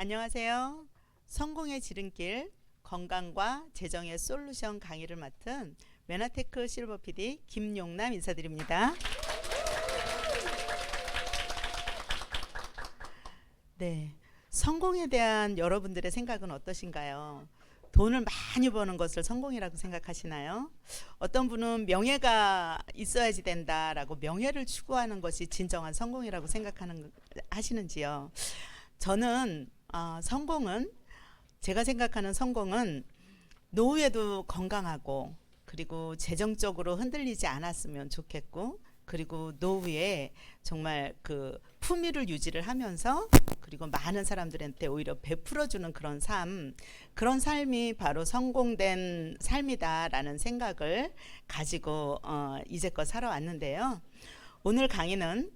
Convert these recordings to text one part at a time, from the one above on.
안녕하세요. 성공의 지름길, 건강과 재정의 솔루션 강의를 맡은 메나테크 실버 PD 김용남 인사드립니다. 네, 성공에 대한 여러분들의 생각은 어떠신가요? 돈을 많이 버는 것을 성공이라고 생각하시나요? 어떤 분은 명예가 있어야지 된다라고 명예를 추구하는 것이 진정한 성공이라고 하시는지요? 저는 성공은 제가 생각하는 성공은 노후에도 건강하고 그리고 재정적으로 흔들리지 않았으면 좋겠고 그리고 노후에 정말 그 품위를 유지를 하면서 그리고 많은 사람들한테 오히려 베풀어주는 그런 삶이 바로 성공된 삶이다라는 생각을 가지고 이제껏 살아왔는데요. 오늘 강의는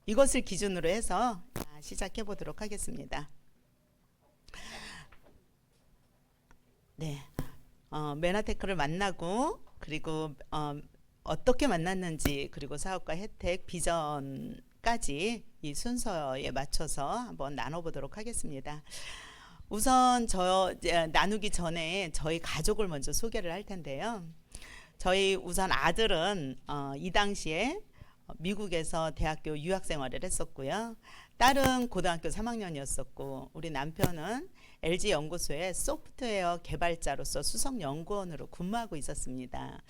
이것을 기준으로 해서 시작해 보도록 하겠습니다. 네, 메나테크를 만나고 그리고 어떻게 만났는지 그리고 사업과 혜택, 비전까지 이 순서에 맞춰서 한번 나눠보도록 하겠습니다. 우선 나누기 전에 저희 가족을 먼저 소개를 할 텐데요. 저희 우선 아들은 이 당시에 미국에서 대학교 유학 생활을 했었고요. 딸은 고등학교 3학년이었었고 우리 남편은 LG 연구소의 소프트웨어 개발자로서 수석 연구원으로 근무하고 있었습니다.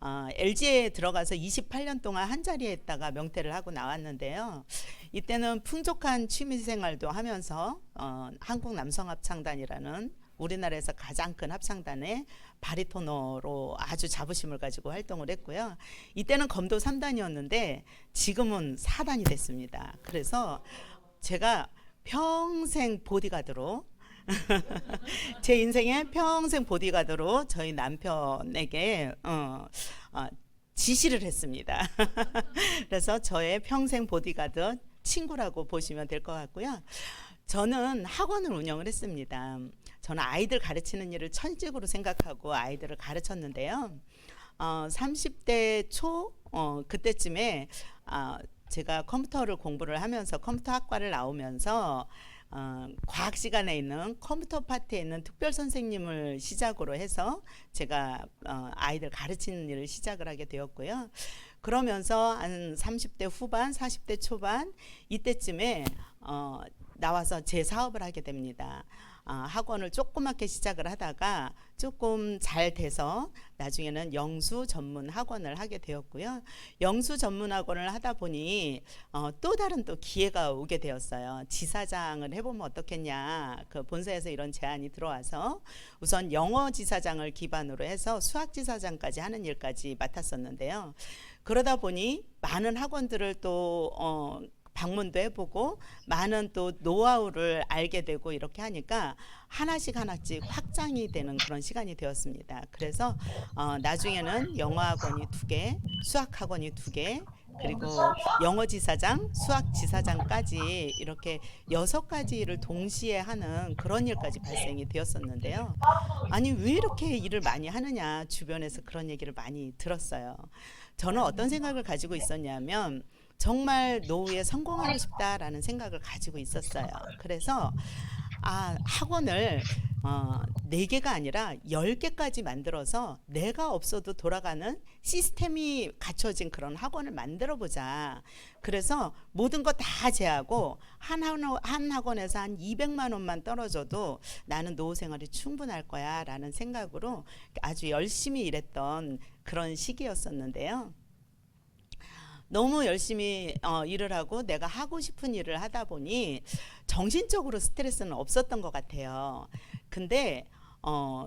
LG에 들어가서 28년 동안 한 자리에 있다가 명퇴를 하고 나왔는데요. 이때는 풍족한 취미생활도 하면서 한국남성합창단이라는 우리나라에서 가장 큰 합창단의 바리토너로 아주 자부심을 가지고 활동을 했고요. 이때는 검도 3단이었는데 지금은 4단이 됐습니다. 그래서 제가 평생 보디가드로 제 인생의 평생 보디가드로 저희 남편에게 지시를 했습니다. 그래서 저의 평생 보디가드 친구라고 보시면 될 것 같고요. 저는 학원을 운영을 했습니다. 저는 아이들 가르치는 일을 천직으로 생각하고 아이들을 가르쳤는데요. 30대 초 그때쯤에 제가 컴퓨터를 공부를 하면서 컴퓨터 학과를 나오면서 과학 시간에 있는 컴퓨터 파트에 있는 특별 선생님을 시작으로 해서 제가 아이들 가르치는 일을 시작을 하게 되었고요. 그러면서 한 30대 후반, 40대 초반 이때쯤에 나와서 제 사업을 하게 됩니다. 학원을 조그맣게 시작을 하다가 조금 잘 돼서 나중에는 영수 전문 학원을 하게 되었고요. 영수 전문 학원을 하다 보니 또 다른 기회가 오게 되었어요. 지사장을 해보면 어떻겠냐. 그 본사에서 이런 제안이 들어와서 우선 영어 지사장을 기반으로 해서 수학 지사장까지 하는 일까지 맡았었는데요. 그러다 보니 많은 학원들을 또 방문도 해보고 많은 또 노하우를 알게 되고 이렇게 하니까 하나씩 확장이 되는 그런 시간이 되었습니다. 그래서 나중에는 영어 학원이 2개, 수학 학원이 2개, 그리고 영어 지사장, 수학 지사장까지 이렇게 6가지를 동시에 하는 그런 일까지 발생이 되었었는데요. 아니 왜 이렇게 일을 많이 하느냐 주변에서 그런 얘기를 많이 들었어요. 저는 어떤 생각을 가지고 있었냐면 정말 노후에 성공하고 싶다라는 생각을 가지고 있었어요. 그래서 학원을 4개가 아니라 10개까지 만들어서 내가 없어도 돌아가는 시스템이 갖춰진 그런 학원을 만들어 보자. 그래서 모든 거 다 제하고 한 학원에서 한 200만 원만 떨어져도 나는 노후 생활이 충분할 거야 라는 생각으로 아주 열심히 일했던 그런 시기였었는데요. 너무 열심히 일을 하고 내가 하고 싶은 일을 하다 보니 정신적으로 스트레스는 없었던 것 같아요. 근데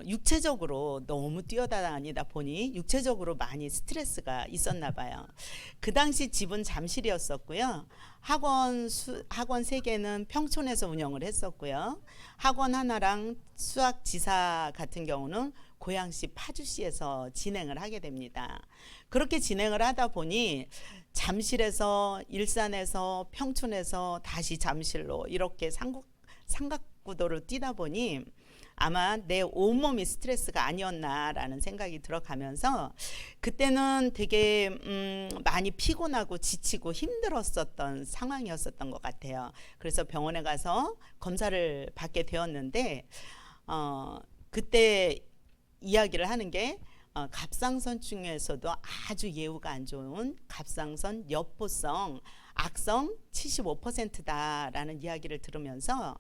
육체적으로 너무 뛰어다니다 보니 육체적으로 많이 스트레스가 있었나 봐요. 그 당시 집은 잠실이었었고요. 학원 3개는 평촌에서 운영을 했었고요. 학원 하나랑 수학 지사 같은 경우는 고양시 파주시에서 진행을 하게 됩니다. 그렇게 진행을 하다 보니 잠실에서 일산에서 평촌에서 다시 잠실로 이렇게 삼각구도를 뛰다 보니 아마 내 온몸이 스트레스가 아니었나라는 생각이 들어가면서 그때는 되게 많이 피곤하고 지치고 힘들었었던 상황이었었던 것 같아요. 그래서 병원에 가서 검사를 받게 되었는데 그때 이야기를 하는 게 갑상선 중에서도 아주 예후가 안 좋은 갑상선 여포성 악성 75%다라는 이야기를 들으면서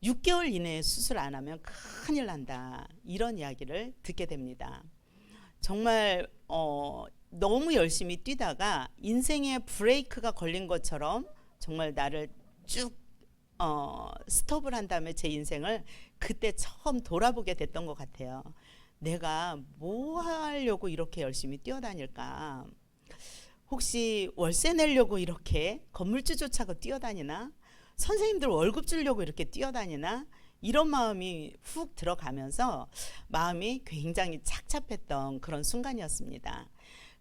6개월 이내에 수술 안 하면 큰일 난다 이런 이야기를 듣게 됩니다. 정말 너무 열심히 뛰다가 인생의 브레이크가 걸린 것처럼 정말 나를 쭉 스톱을 한 다음에 제 인생을 그때 처음 돌아보게 됐던 것 같아요. 내가 뭐 하려고 이렇게 열심히 뛰어다닐까? 혹시 월세 내려고 이렇게 건물주 쫓아가 뛰어다니나? 선생님들 월급 주려고 이렇게 뛰어다니나? 이런 마음이 훅 들어가면서 마음이 굉장히 착잡했던 그런 순간이었습니다.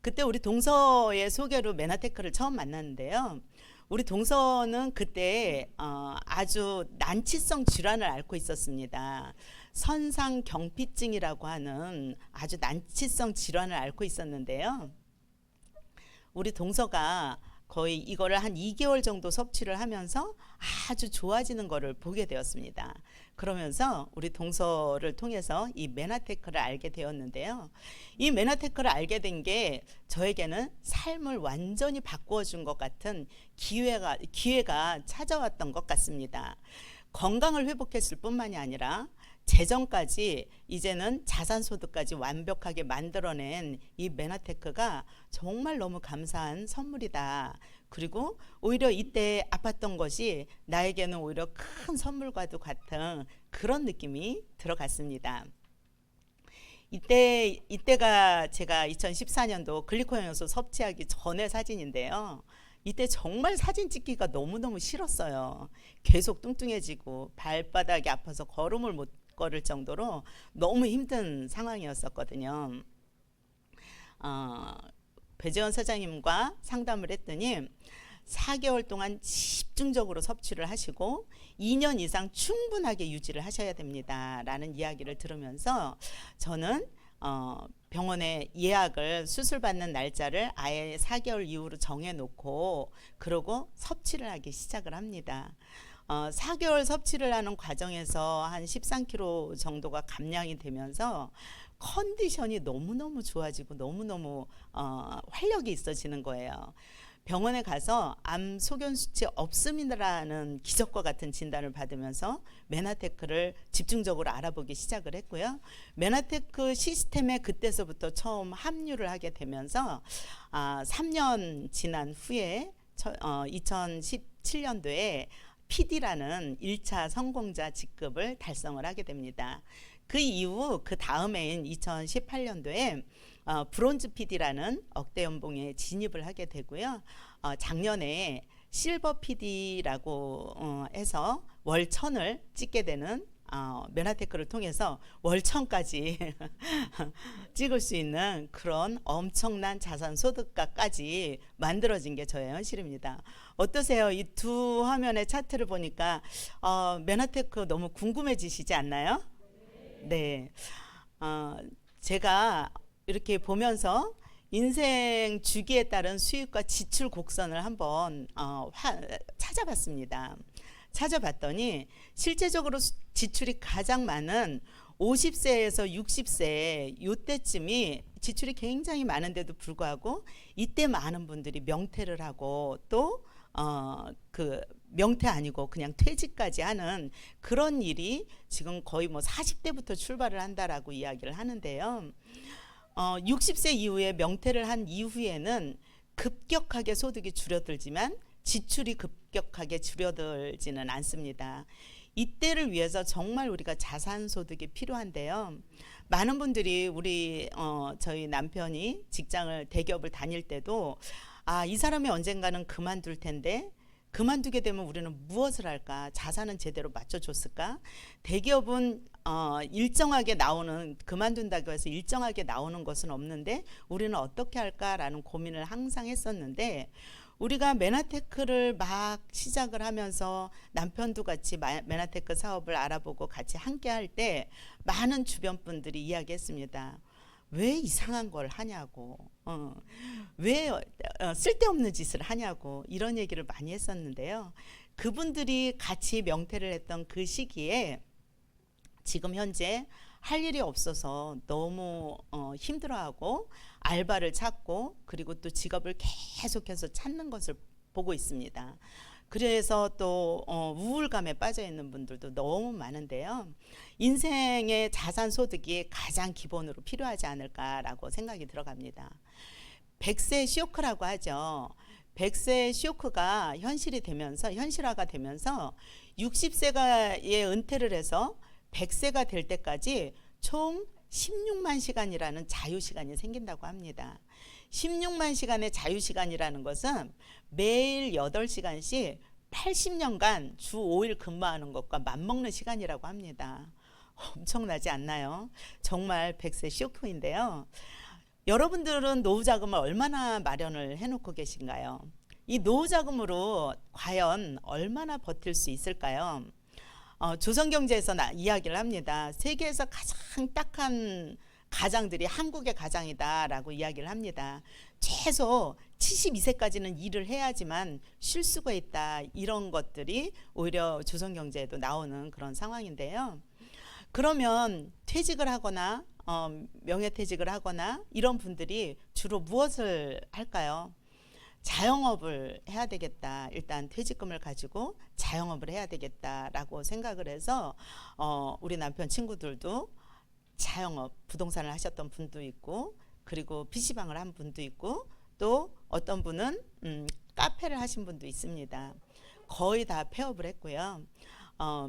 그때 우리 동서의 소개로 메나테크를 처음 만났는데요. 우리 동서는 그때 아주 난치성 질환을 앓고 있었습니다. 선상경피증이라고 하는 아주 난치성 질환을 앓고 있었는데요. 우리 동서가 거의 이거를 한 2개월 정도 섭취를 하면서 아주 좋아지는 것을 보게 되었습니다. 그러면서 우리 동서를 통해서 이 메나테크를 알게 되었는데요. 이 메나테크를 알게 된 게 저에게는 삶을 완전히 바꾸어 준 것 같은 기회가 찾아왔던 것 같습니다. 건강을 회복했을 뿐만이 아니라 재정까지 이제는 자산소득까지 완벽하게 만들어낸 이 메나테크가 정말 너무 감사한 선물이다. 그리고 오히려 이때 아팠던 것이 나에게는 오히려 큰 선물과도 같은 그런 느낌이 들어갔습니다. 이때가 제가 2014년도 글리코형효소 섭취하기 전의 사진인데요. 이때 정말 사진 찍기가 너무너무 싫었어요. 계속 뚱뚱해지고 발바닥이 아파서 걸음을 못 걸을 정도로 너무 힘든 상황이었었거든요. 배재원 사장님과 상담을 했더니 4개월 동안 집중적으로 섭취를 하시고 2년 이상 충분하게 유지를 하셔야 됩니다 라는 이야기를 들으면서 저는 병원에 예약을 수술 받는 날짜를 아예 4개월 이후로 정해놓고 그러고 섭취를 하기 시작을 합니다. 4개월 섭취를 하는 과정에서 한 13kg 정도가 감량이 되면서 컨디션이 너무너무 좋아지고 너무너무 활력이 있어지는 거예요. 병원에 가서 암 소견 수치 없음이라는 기적과 같은 진단을 받으면서 메나테크를 집중적으로 알아보기 시작을 했고요. 메나테크 시스템에 그때서부터 처음 합류를 하게 되면서 3년 지난 후에 2017년도에 PD라는 1차 성공자 직급을 달성을 하게 됩니다. 그 이후 그 다음해인 2018년도에 브론즈 PD라는 억대 연봉에 진입을 하게 되고요. 작년에 실버 PD라고 해서 월 1000을 찍게 되는 메나테크를 통해서 월 1000까지 찍을 수 있는 그런 엄청난 자산 소득가까지 만들어진 게 저의 현실입니다. 어떠세요? 이 두 화면의 차트를 보니까 메나테크 너무 궁금해지시지 않나요? 네. 제가 이렇게 보면서 인생 주기에 따른 수입과 지출 곡선을 한번 찾아봤습니다. 찾아봤더니 실제적으로 지출이 가장 많은 50세에서 60세 이때쯤이 지출이 굉장히 많은데도 불구하고 이때 많은 분들이 명퇴를 하고 또 그 명퇴 아니고 그냥 퇴직까지 하는 그런 일이 지금 거의 뭐 40대부터 출발을 한다라고 이야기를 하는데요. 60세 이후에 명퇴를 한 이후에는 급격하게 소득이 줄어들지만 지출이 급격하게 줄어들지는 않습니다. 이때를 위해서 정말 우리가 자산소득이 필요한데요. 많은 분들이 저희 남편이 대기업을 다닐 때도 이 사람이 언젠가는 그만둘 텐데 그만두게 되면 우리는 무엇을 할까? 자산은 제대로 맞춰줬을까? 대기업은 일정하게 그만둔다고 해서 일정하게 나오는 것은 없는데 우리는 어떻게 할까라는 고민을 항상 했었는데 우리가 메나테크를 막 시작을 하면서 남편도 같이 메나테크 사업을 알아보고 같이 함께 할 때 많은 주변 분들이 이야기했습니다. 왜 이상한 걸 하냐고, 왜 쓸데없는 짓을 하냐고 이런 얘기를 많이 했었는데요. 그분들이 같이 명퇴를 했던 그 시기에 지금 현재 할 일이 없어서 너무 힘들어하고 알바를 찾고 그리고 또 직업을 계속해서 찾는 것을 보고 있습니다. 그래서 또 우울감에 빠져 있는 분들도 너무 많은데요. 인생의 자산 소득이 가장 기본으로 필요하지 않을까라고 생각이 들어갑니다. 100세 쇼크라고 하죠. 100세 쇼크가 현실화가 되면서 60세가의 은퇴를 해서 100세가 될 때까지 총 16만 시간이라는 자유시간이 생긴다고 합니다. 16만 시간의 자유시간이라는 것은 매일 8시간씩 80년간 주 5일 근무하는 것과 맞먹는 시간이라고 합니다. 엄청나지 않나요? 정말 100세 쇼크인데요. 여러분들은 노후자금을 얼마나 마련을 해놓고 계신가요? 이 노후자금으로 과연 얼마나 버틸 수 있을까요? 조선경제에서 이야기를 합니다. 세계에서 가장 딱한 가장들이 한국의 가장이다라고 이야기를 합니다. 최소 72세까지는 일을 해야지만 쉴 수가 있다. 이런 것들이 오히려 조선경제에도 나오는 그런 상황인데요. 그러면 퇴직을 하거나 명예퇴직을 하거나 이런 분들이 주로 무엇을 할까요? 자영업을 해야 되겠다. 일단 퇴직금을 가지고 자영업을 해야 되겠다라고 생각을 해서 우리 남편 친구들도 자영업, 부동산을 하셨던 분도 있고 그리고 PC방을 한 분도 있고 또 어떤 분은 카페를 하신 분도 있습니다. 거의 다 폐업을 했고요.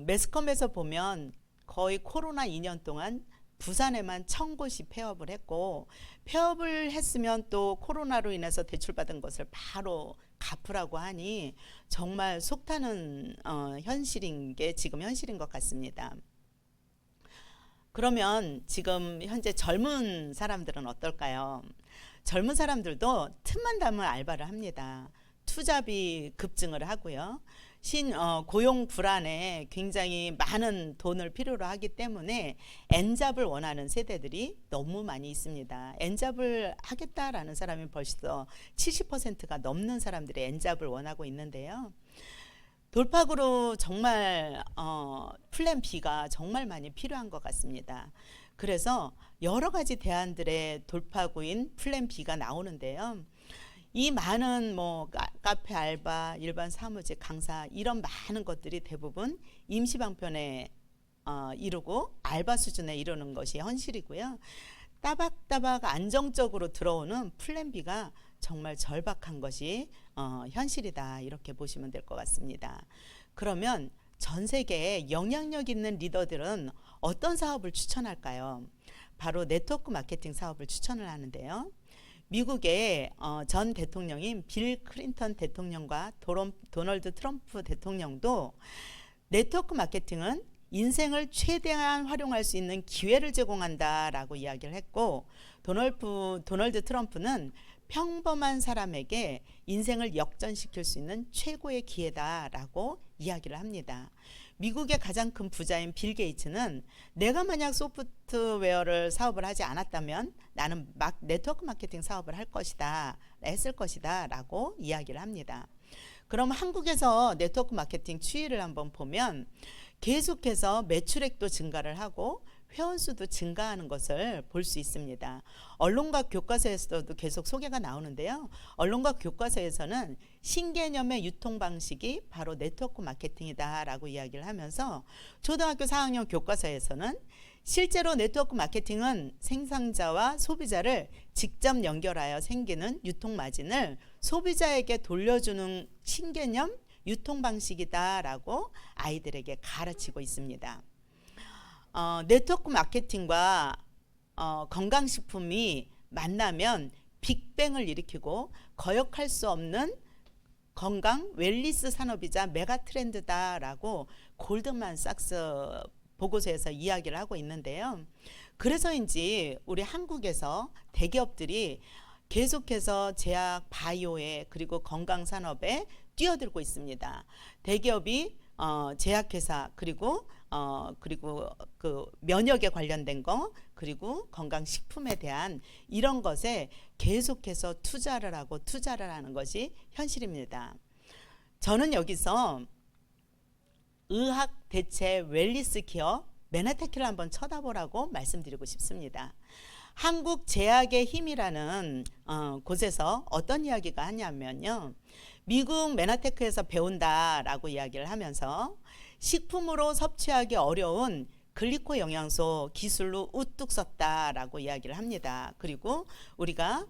매스컴에서 보면 거의 코로나 2년 동안 부산에만 1000곳이 폐업을 했고 폐업을 했으면 또 코로나로 인해서 대출받은 것을 바로 갚으라고 하니 정말 속타는 현실인 게 지금 현실인 것 같습니다. 그러면 지금 현재 젊은 사람들은 어떨까요? 젊은 사람들도 틈만 나면 알바를 합니다. 투잡이 급증을 하고요. 고용 불안에 굉장히 많은 돈을 필요로 하기 때문에 N잡을 원하는 세대들이 너무 많이 있습니다. N잡을 하겠다라는 사람이 벌써 70%가 넘는 사람들이 N잡을 원하고 있는데요. 돌파구로 정말 플랜 B가 정말 많이 필요한 것 같습니다. 그래서 여러 가지 대안들의 돌파구인 플랜 B가 나오는데요. 이 많은 카페 알바, 일반 사무직, 강사 이런 많은 것들이 대부분 임시방편에 이루고 알바 수준에 이루는 것이 현실이고요. 따박따박 안정적으로 들어오는 플랜 B가 정말 절박한 것이 현실이다 이렇게 보시면 될 것 같습니다. 그러면 전 세계에 영향력 있는 리더들은 어떤 사업을 추천할까요? 바로 네트워크 마케팅 사업을 추천을 하는데요. 미국의 전 대통령인 빌 클린턴 대통령과 도널드 트럼프 대통령도 네트워크 마케팅은 인생을 최대한 활용할 수 있는 기회를 제공한다라고 이야기를 했고 도널드 트럼프는 평범한 사람에게 인생을 역전시킬 수 있는 최고의 기회다라고 이야기를 합니다. 미국의 가장 큰 부자인 빌 게이츠는 내가 만약 소프트웨어를 사업을 하지 않았다면 나는 네트워크 마케팅 사업을 했을 것이다 라고 이야기를 합니다. 그럼 한국에서 네트워크 마케팅 추이를 한번 보면 계속해서 매출액도 증가를 하고 회원수도 증가하는 것을 볼 수 있습니다. 언론과 교과서에서도 계속 소개가 나오는데요. 언론과 교과서에서는 신개념의 유통 방식이 바로 네트워크 마케팅이다라고 이야기를 하면서 초등학교 4학년 교과서에서는 실제로 네트워크 마케팅은 생산자와 소비자를 직접 연결하여 생기는 유통 마진을 소비자에게 돌려주는 신개념 유통 방식이다라고 아이들에게 가르치고 있습니다. 네트워크 마케팅과 건강식품이 만나면 빅뱅을 일으키고 거역할 수 없는 건강 웰니스 산업이자 메가 트렌드다라고 골드만삭스 보고서에서 이야기를 하고 있는데요. 그래서인지 우리 한국에서 대기업들이 계속해서 제약, 바이오에 그리고 건강 산업에 뛰어들고 있습니다. 대기업이 제약회사 그리고 그 면역에 관련된 거 그리고 건강식품에 대한 이런 것에 계속해서 투자를 하는 것이 현실입니다. 저는 여기서 의학 대체 웰니스 기업 메나테크를 한번 쳐다보라고 말씀드리고 싶습니다. 한국 제약의 힘이라는 곳에서 어떤 이야기가 하냐면요. 미국 메나테크에서 배운다라고 이야기를 하면서 식품으로 섭취하기 어려운 글리코 영양소 기술로 우뚝 섰다라고 이야기를 합니다. 그리고 우리가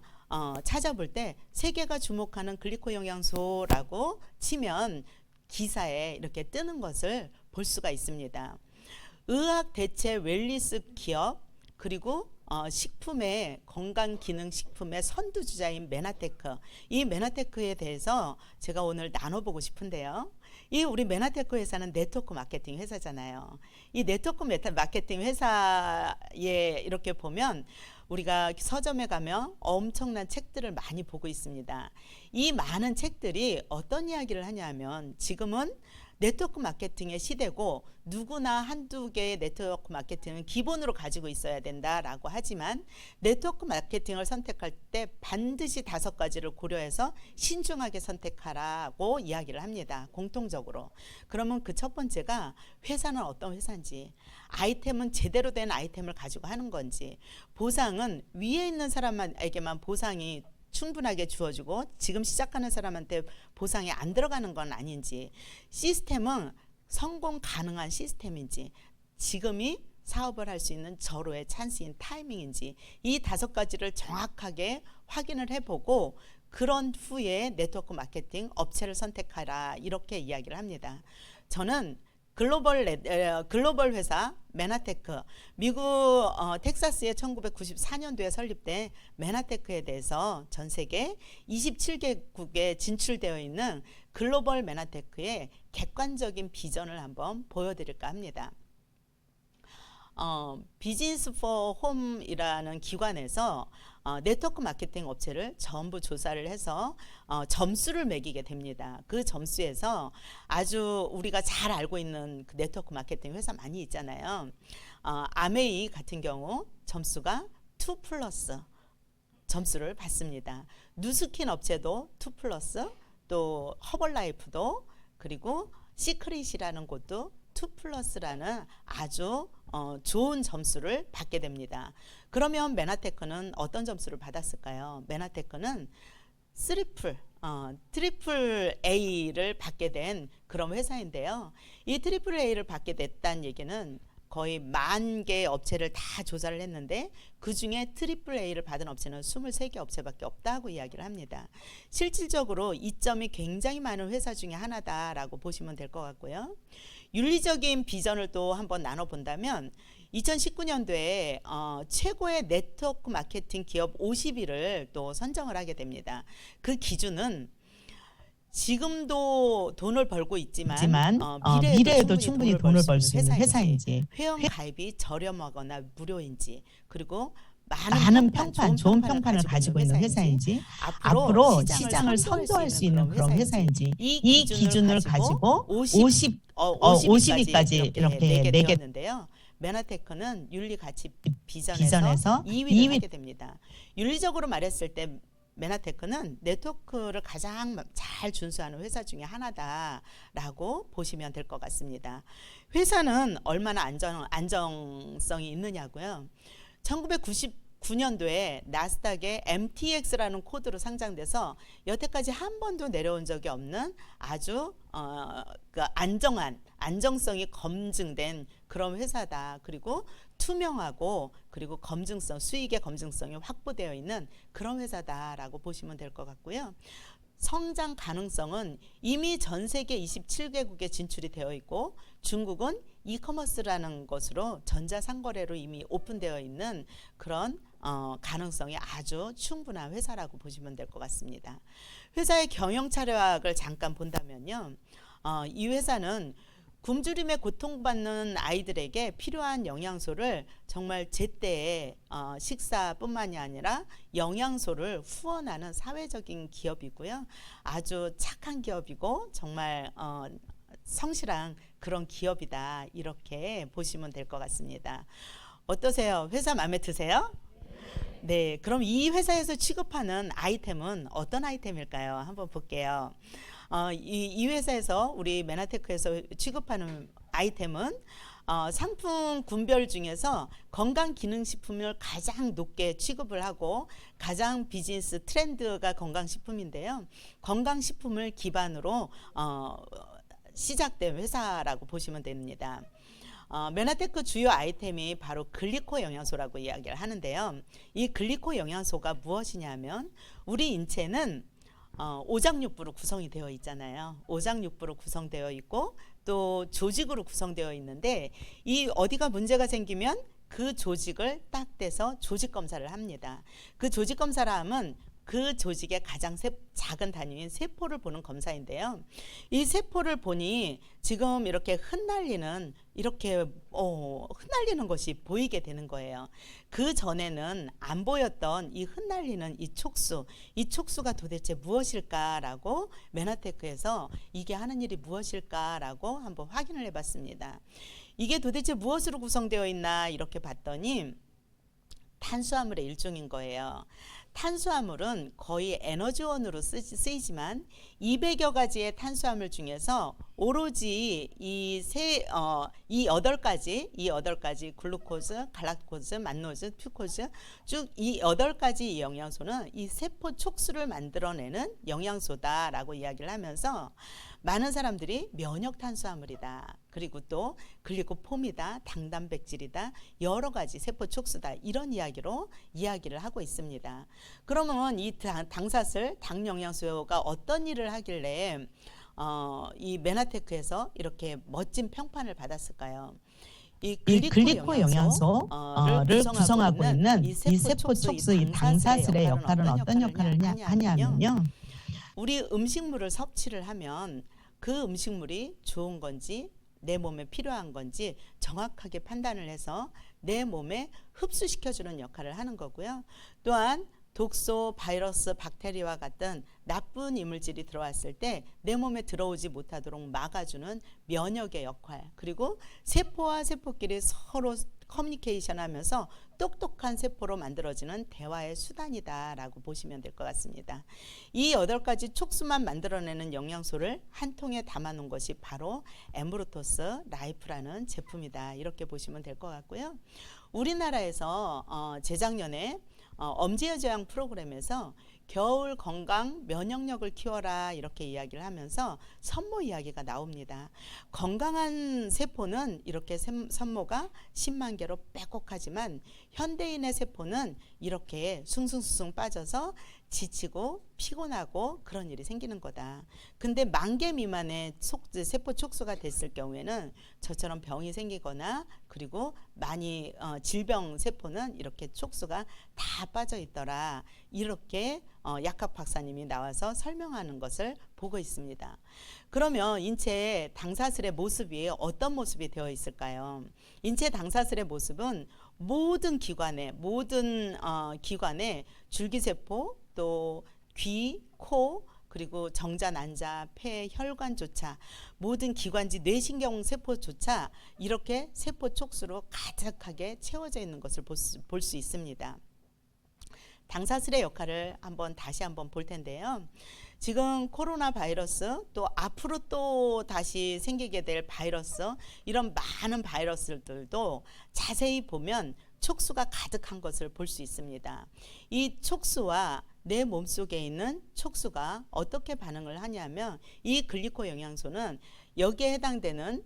찾아볼 때 세계가 주목하는 글리코 영양소라고 치면 기사에 이렇게 뜨는 것을 볼 수가 있습니다. 의학 대체 웰니스 기업 그리고 식품의 건강기능식품의 선두주자인 메나테크, 이 메나테크에 대해서 제가 오늘 나눠보고 싶은데요. 이 우리 메나테크 회사는 네트워크 마케팅 회사잖아요. 이 네트워크 마케팅 회사에 이렇게 보면 우리가 서점에 가면 엄청난 책들을 많이 보고 있습니다. 이 많은 책들이 어떤 이야기를 하냐면 지금은 네트워크 마케팅의 시대고 누구나 한두 개의 네트워크 마케팅은 기본으로 가지고 있어야 된다라고 하지만 네트워크 마케팅을 선택할 때 반드시 5가지를 고려해서 신중하게 선택하라고 이야기를 합니다. 공통적으로. 그러면 그 첫 번째가 회사는 어떤 회사인지, 아이템은 제대로 된 아이템을 가지고 하는 건지, 보상은 위에 있는 사람에게만 보상이 충분하게 주어지고 지금 시작하는 사람한테 보상이 안 들어가는 건 아닌지, 시스템은 성공 가능한 시스템인지, 지금이 사업을 할 수 있는 절호의 찬스인 타이밍인지, 이 5가지를 정확하게 확인을 해보고 그런 후에 네트워크 마케팅 업체를 선택하라 이렇게 이야기를 합니다. 저는 글로벌 회사 메나테크, 미국 텍사스에 1994년도에 설립된 메나테크에 대해서 전 세계 27개국에 진출되어 있는 글로벌 메나테크의 객관적인 비전을 한번 보여드릴까 합니다. 비즈니스 포 홈이라는 기관에서 네트워크 마케팅 업체를 전부 조사를 해서 점수를 매기게 됩니다. 그 점수에서 아주 우리가 잘 알고 있는 그 네트워크 마케팅 회사 많이 있잖아요. 아메이 같은 경우 점수가 2+ 점수를 받습니다. 누스킨 업체도 2+, 또 허벌라이프도, 그리고 시크릿이라는 곳도 2+라는 아주 좋은 점수를 받게 됩니다. 그러면 메나테크는 어떤 점수를 받았을까요? 메나테크는 트리플 A를 받게 된 그런 회사인데요. 이 트리플 A를 받게 됐다는 얘기는 거의 10,000개의 업체를 다 조사를 했는데 그 중에 트리플 A를 받은 업체는 23개 업체밖에 없다고 이야기를 합니다. 실질적으로 이점이 굉장히 많은 회사 중에 하나다라고 보시면 될 것 같고요. 윤리적인 비전을 또 한번 나눠본다면 2019년도에 최고의 네트워크 마케팅 기업 50위를 또 선정을 하게 됩니다. 그 기준은 지금도 돈을 벌고 있지만 미래에도 충분히 돈을 벌 수 있는 회사인지, 회원 가입이 저렴하거나 무료인지, 그리고 많은 좋은 평판을 가지고 있는 회사인지, 앞으로 시장을 선도할 수 있는 그런 회사인지, 이 기준을 가지고 50위까지 이렇게 내게 되는데요. 메나테크는 윤리가치 비전에서 2위를 하게 됩니다. 윤리적으로 말했을 때 메나테크는 네트워크를 가장 잘 준수하는 회사 중에 하나다라고 보시면 될 것 같습니다. 회사는 얼마나 안정성이 있느냐고요. 1999년도에 나스닥에 MTX라는 코드로 상장돼서 여태까지 한 번도 내려온 적이 없는 아주 그 안정성이 검증된 그런 회사다. 그리고 투명하고 그리고 수익의 검증성이 확보되어 있는 그런 회사다라고 보시면 될 것 같고요. 성장 가능성은 이미 전 세계 27개국에 진출이 되어 있고 중국은 이커머스라는 것으로 전자상거래로 이미 오픈되어 있는 그런 가능성이 아주 충분한 회사라고 보시면 될 것 같습니다. 회사의 경영 차략을 잠깐 본다면요. 이 회사는 굶주림에 고통받는 아이들에게 필요한 영양소를 정말 제때에 식사뿐만이 아니라 영양소를 후원하는 사회적인 기업이고요. 아주 착한 기업이고 정말 성실한 그런 기업이다, 이렇게 보시면 될 것 같습니다. 어떠세요? 회사 마음에 드세요? 네, 그럼 이 회사에서 취급하는 아이템은 어떤 아이템일까요? 한번 볼게요. 이 회사에서, 우리 메나테크에서 취급하는 아이템은 상품 군별 중에서 건강기능식품을 가장 높게 취급을 하고 가장 비즈니스 트렌드가 건강식품인데요. 건강식품을 기반으로 시작된 회사라고 보시면 됩니다. 메나테크 주요 아이템이 바로 글리코 영양소라고 이야기를 하는데요. 이 글리코 영양소가 무엇이냐면, 우리 인체는 오장육부로 구성이 되어 있잖아요. 오장육부로 구성되어 있고 또 조직으로 구성되어 있는데, 이 어디가 문제가 생기면 그 조직을 딱 떼서 조직 검사를 합니다. 그 조직 검사를 하면 그 조직의 가장 작은 단위인 세포를 보는 검사인데요. 이 세포를 보니 지금 이렇게 흩날리는 것이 보이게 되는 거예요. 그 전에는 안 보였던 이 흩날리는 이 촉수가 도대체 무엇일까라고 메나테크에서 이게 하는 일이 무엇일까라고 한번 확인을 해봤습니다. 이게 도대체 무엇으로 구성되어 있나 이렇게 봤더니 탄수화물의 일종인 거예요. 탄수화물은 거의 에너지원으로 쓰이지만 200여 가지의 탄수화물 중에서 오로지 이 8가지 글루코즈, 갈락토즈, 만노즈, 퓨코즈 쭉 이 8가지 영양소는 이 세포 촉수를 만들어내는 영양소다라고 이야기를 하면서, 많은 사람들이 면역 탄수화물이다, 그리고 또 글리코폼이다, 당단백질이다, 여러 가지 세포 촉수다, 이런 이야기를 하고 있습니다. 그러면 이 당사슬, 당 영양소가 어떤 일을 하길래 이 메나테크에서 이렇게 멋진 평판을 받았을까요? 이 글리코 영양소를 구성하고 있는 이 세포 촉수, 이 당사슬의 역할은 어떤 역할을 하냐면요. 우리 음식물을 섭취를 하면 그 음식물이 좋은 건지 내 몸에 필요한 건지 정확하게 판단을 해서 내 몸에 흡수시켜주는 역할을 하는 거고요. 또한 독소, 바이러스, 박테리아와 같은 나쁜 이물질이 들어왔을 때 내 몸에 들어오지 못하도록 막아주는 면역의 역할, 그리고 세포와 세포끼리 서로 커뮤니케이션 하면서 똑똑한 세포로 만들어지는 대화의 수단이다라고 보시면 될 것 같습니다. 이 8가지 촉수만 만들어내는 영양소를 한 통에 담아놓은 것이 바로 엠브로토스 라이프라는 제품이다, 이렇게 보시면 될 것 같고요. 우리나라에서 재작년에 엄지여조양 프로그램에서 겨울 건강 면역력을 키워라, 이렇게 이야기를 하면서 선모 이야기가 나옵니다. 건강한 세포는 이렇게 선모가 10만 개로 빼곡하지만 현대인의 세포는 이렇게 숭숭숭 빠져서 지치고 피곤하고 그런 일이 생기는 거다. 근데 10,000개 미만의 세포 촉수가 됐을 경우에는 저처럼 병이 생기거나, 그리고 많이 질병 세포는 이렇게 촉수가 다 빠져 있더라, 이렇게 약학 박사님이 나와서 설명하는 것을 보고 있습니다. 그러면 인체 당사슬의 모습이 어떤 모습이 되어 있을까요? 인체 당사슬의 모습은 모든 기관에 줄기세포, 또 귀, 코, 그리고 정자, 난자, 폐, 혈관조차, 모든 기관지 뇌신경 세포조차 이렇게 세포 촉수로 가득하게 채워져 있는 것을 볼 수 있습니다. 당사슬의 역할을 다시 한번 볼 텐데요. 지금 코로나 바이러스, 또 앞으로 또 다시 생기게 될 바이러스, 이런 많은 바이러스들도 자세히 보면 촉수가 가득한 것을 볼 수 있습니다. 이 촉수와 내 몸속에 있는 촉수가 어떻게 반응을 하냐면, 이 글리코 영양소는 여기에 해당되는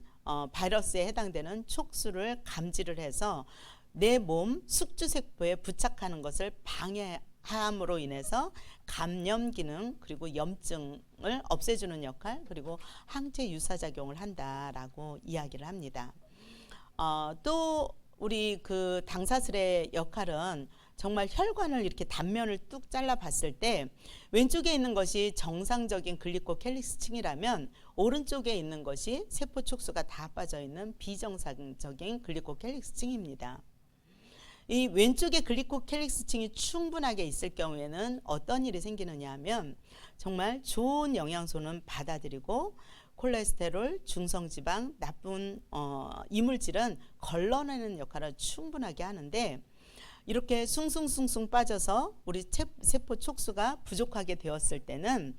바이러스에 해당되는 촉수를 감지를 해서 내 몸 숙주세포에 부착하는 것을 방해함으로 인해서 감염 기능, 그리고 염증을 없애주는 역할, 그리고 항체 유사작용을 한다라고 이야기를 합니다. 또 우리 그 당사슬의 역할은 정말 혈관을 이렇게 단면을 뚝 잘라 봤을 때 왼쪽에 있는 것이 정상적인 글리코캘릭스층이라면 오른쪽에 있는 것이 세포 촉수가 다 빠져 있는 비정상적인 글리코캘릭스층입니다. 이 왼쪽에 글리코캘릭스층이 충분하게 있을 경우에는 어떤 일이 생기느냐 하면 정말 좋은 영양소는 받아들이고 콜레스테롤, 중성지방, 나쁜 이물질은 걸러내는 역할을 충분하게 하는데 이렇게 숭숭숭숭 빠져서 우리 세포 촉수가 부족하게 되었을 때는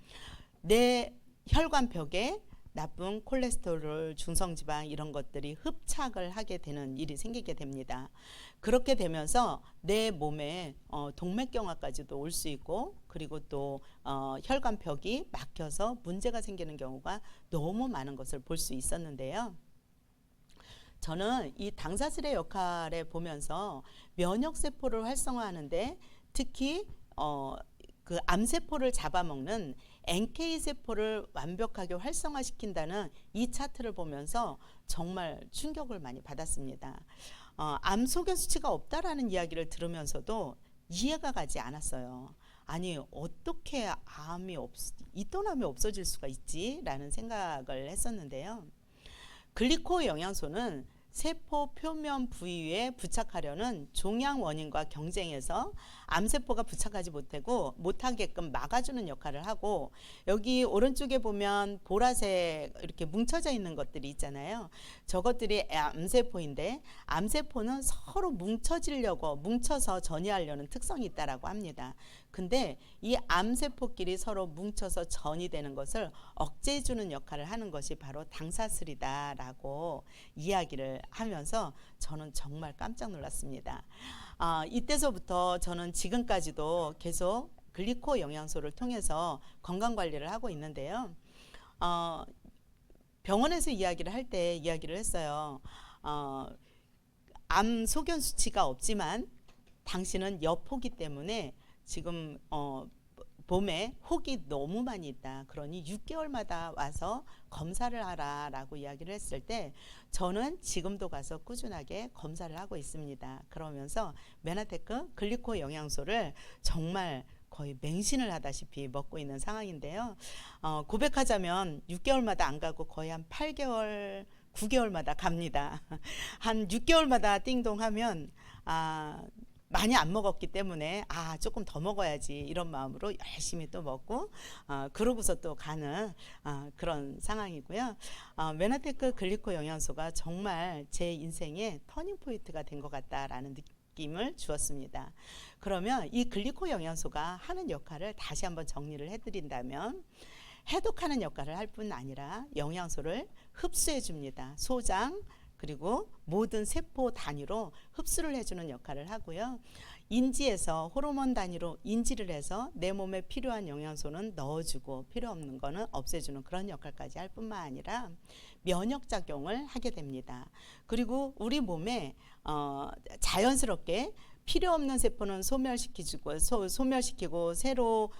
내 혈관벽에 나쁜 콜레스테롤, 중성지방 이런 것들이 흡착을 하게 되는 일이 생기게 됩니다. 그렇게 되면서 내 몸에 동맥경화까지도 올 수 있고 그리고 또 혈관벽이 막혀서 문제가 생기는 경우가 너무 많은 것을 볼 수 있었는데요. 저는 이 당사슬의 역할을 보면서 면역세포를 활성화하는데 특히 그 암세포를 잡아먹는 NK세포를 완벽하게 활성화시킨다는 이 차트를 보면서 정말 충격을 많이 받았습니다. 암 소견 수치가 없다라는 이야기를 들으면서도 이해가 가지 않았어요. 아니 어떻게 있던 암이 없어질 수가 있지? 라는 생각을 했었는데요. 글리코 영양소는 세포 표면 부위에 부착하려는 종양 원인과 경쟁해서 암세포가 부착하지 못하게끔 막아주는 역할을 하고 여기 오른쪽에 보면 보라색 이렇게 뭉쳐져 있는 것들이 있잖아요. 저것들이 암세포인데 암세포는 서로 뭉쳐서 전이하려는 특성이 있다라고 합니다. 근데 이 암세포끼리 서로 뭉쳐서 전이 되는 것을 억제해주는 역할을 하는 것이 바로 당사슬이다라고 이야기를 하면서 저는 정말 깜짝 놀랐습니다. 이때서부터 저는 지금까지도 계속 글리코 영양소를 통해서 건강관리를 하고 있는데요. 병원에서 이야기를 할 때 이야기를 했어요. 암 소견 수치가 없지만 당신은 여포기 때문에 지금 봄에 혹이 너무 많이 있다. 그러니 6개월마다 와서 검사를 하라라고 이야기를 했을 때 저는 지금도 가서 꾸준하게 검사를 하고 있습니다. 그러면서 메나테크 글리코 영양소를 정말 거의 맹신을 하다시피 먹고 있는 상황인데요. 고백하자면 6개월마다 안 가고 거의 한 8개월, 9개월마다 갑니다. 한 6개월마다 띵동하면 많이 안 먹었기 때문에 조금 더 먹어야지 이런 마음으로 열심히 또 먹고 그러고서 또 가는 그런 상황이고요. 메나테크 글리코 영양소가 정말 제 인생의 터닝 포인트가 된 것 같다라는 느낌을 주었습니다. 그러면 이 글리코 영양소가 하는 역할을 다시 한번 정리를 해드린다면 해독하는 역할을 할 뿐 아니라 영양소를 흡수해 줍니다. 소장 그리고 모든 세포 단위로 흡수를 해주는 역할을 하고요. 인지에서 호르몬 단위로 인지를 해서 내 몸에 필요한 영양소는 넣어주고 필요 없는 거는 없애주는 그런 역할까지 할 뿐만 아니라 면역작용을 하게 됩니다. 그리고 우리 몸에 자연스럽게 필요 없는 세포는 소멸시키고 새로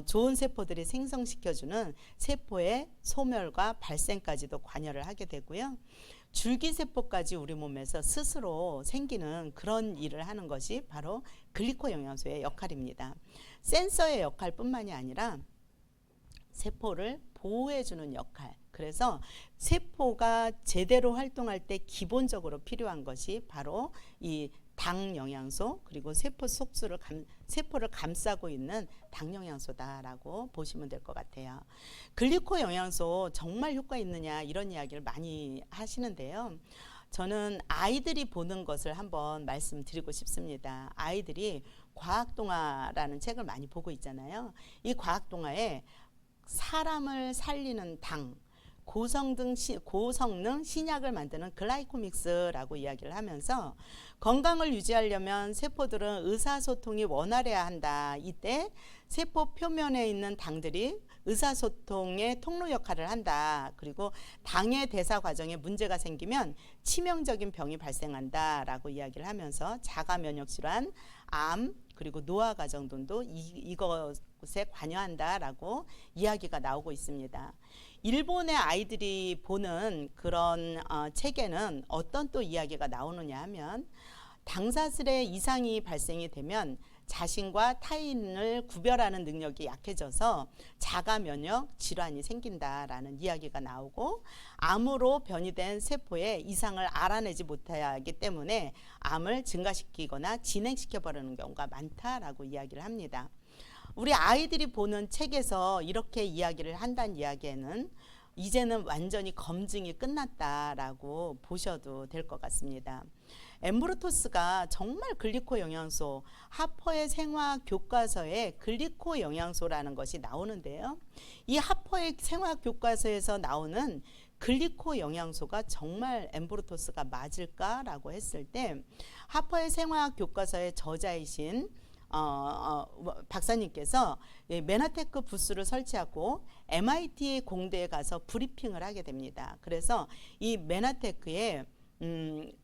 좋은 세포들이 생성시켜주는 세포의 소멸과 발생까지도 관여를 하게 되고요. 줄기세포까지 우리 몸에서 스스로 생기는 그런 일을 하는 것이 바로 글리코 영양소의 역할입니다. 센서의 역할뿐만이 아니라 세포를 보호해주는 역할. 그래서 세포가 제대로 활동할 때 기본적으로 필요한 것이 바로 이 당 영양소 그리고 세포를 감싸고 있는 당 영양소다라고 보시면 될 것 같아요. 글리코 영양소 정말 효과 있느냐 이런 이야기를 많이 하시는데요. 저는 아이들이 보는 것을 한번 말씀드리고 싶습니다. 아이들이 과학동화라는 책을 많이 보고 있잖아요. 이 과학동화에 사람을 살리는 당 고성능 신약을 만드는 글라이코믹스라고 이야기를 하면서 건강을 유지하려면 세포들은 의사소통이 원활해야 한다. 이때 세포 표면에 있는 당들이 의사소통의 통로 역할을 한다. 그리고 당의 대사 과정에 문제가 생기면 치명적인 병이 발생한다라고 이야기를 하면서 자가 면역 질환, 암, 그리고 노화 과정 등도 이것에 관여한다라고 이야기가 나오고 있습니다. 일본의 아이들이 보는 그런 책에는 어떤 또 이야기가 나오느냐 하면 당사슬에 이상이 발생이 되면 자신과 타인을 구별하는 능력이 약해져서 자가 면역 질환이 생긴다라는 이야기가 나오고, 암으로 변이된 세포에 이상을 알아내지 못하기 때문에 암을 증가시키거나 진행시켜 버리는 경우가 많다라고 이야기를 합니다. 우리 아이들이 보는 책에서 이렇게 이야기를 한다는 이야기에는 이제는 완전히 검증이 끝났다라고 보셔도 될 것 같습니다. 엠브로토스가 정말 글리코 영양소, 하퍼의 생화 교과서에 글리코 영양소라는 것이 나오는데요. 이 하퍼의 생화 교과서에서 나오는 글리코 영양소가 정말 엠브로토스가 맞을까라고 했을 때, 하퍼의 생화 교과서의 저자이신 박사님께서 메나테크 부스를 설치하고 MIT 공대에 가서 브리핑을 하게 됩니다. 그래서 이 메나테크의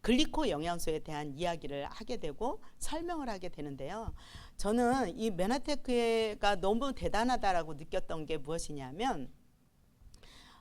글리코 영양소에 대한 이야기를 하게 되고 설명을 하게 되는데요. 저는 이 메나테크가 너무 대단하다라고 느꼈던 게 무엇이냐면,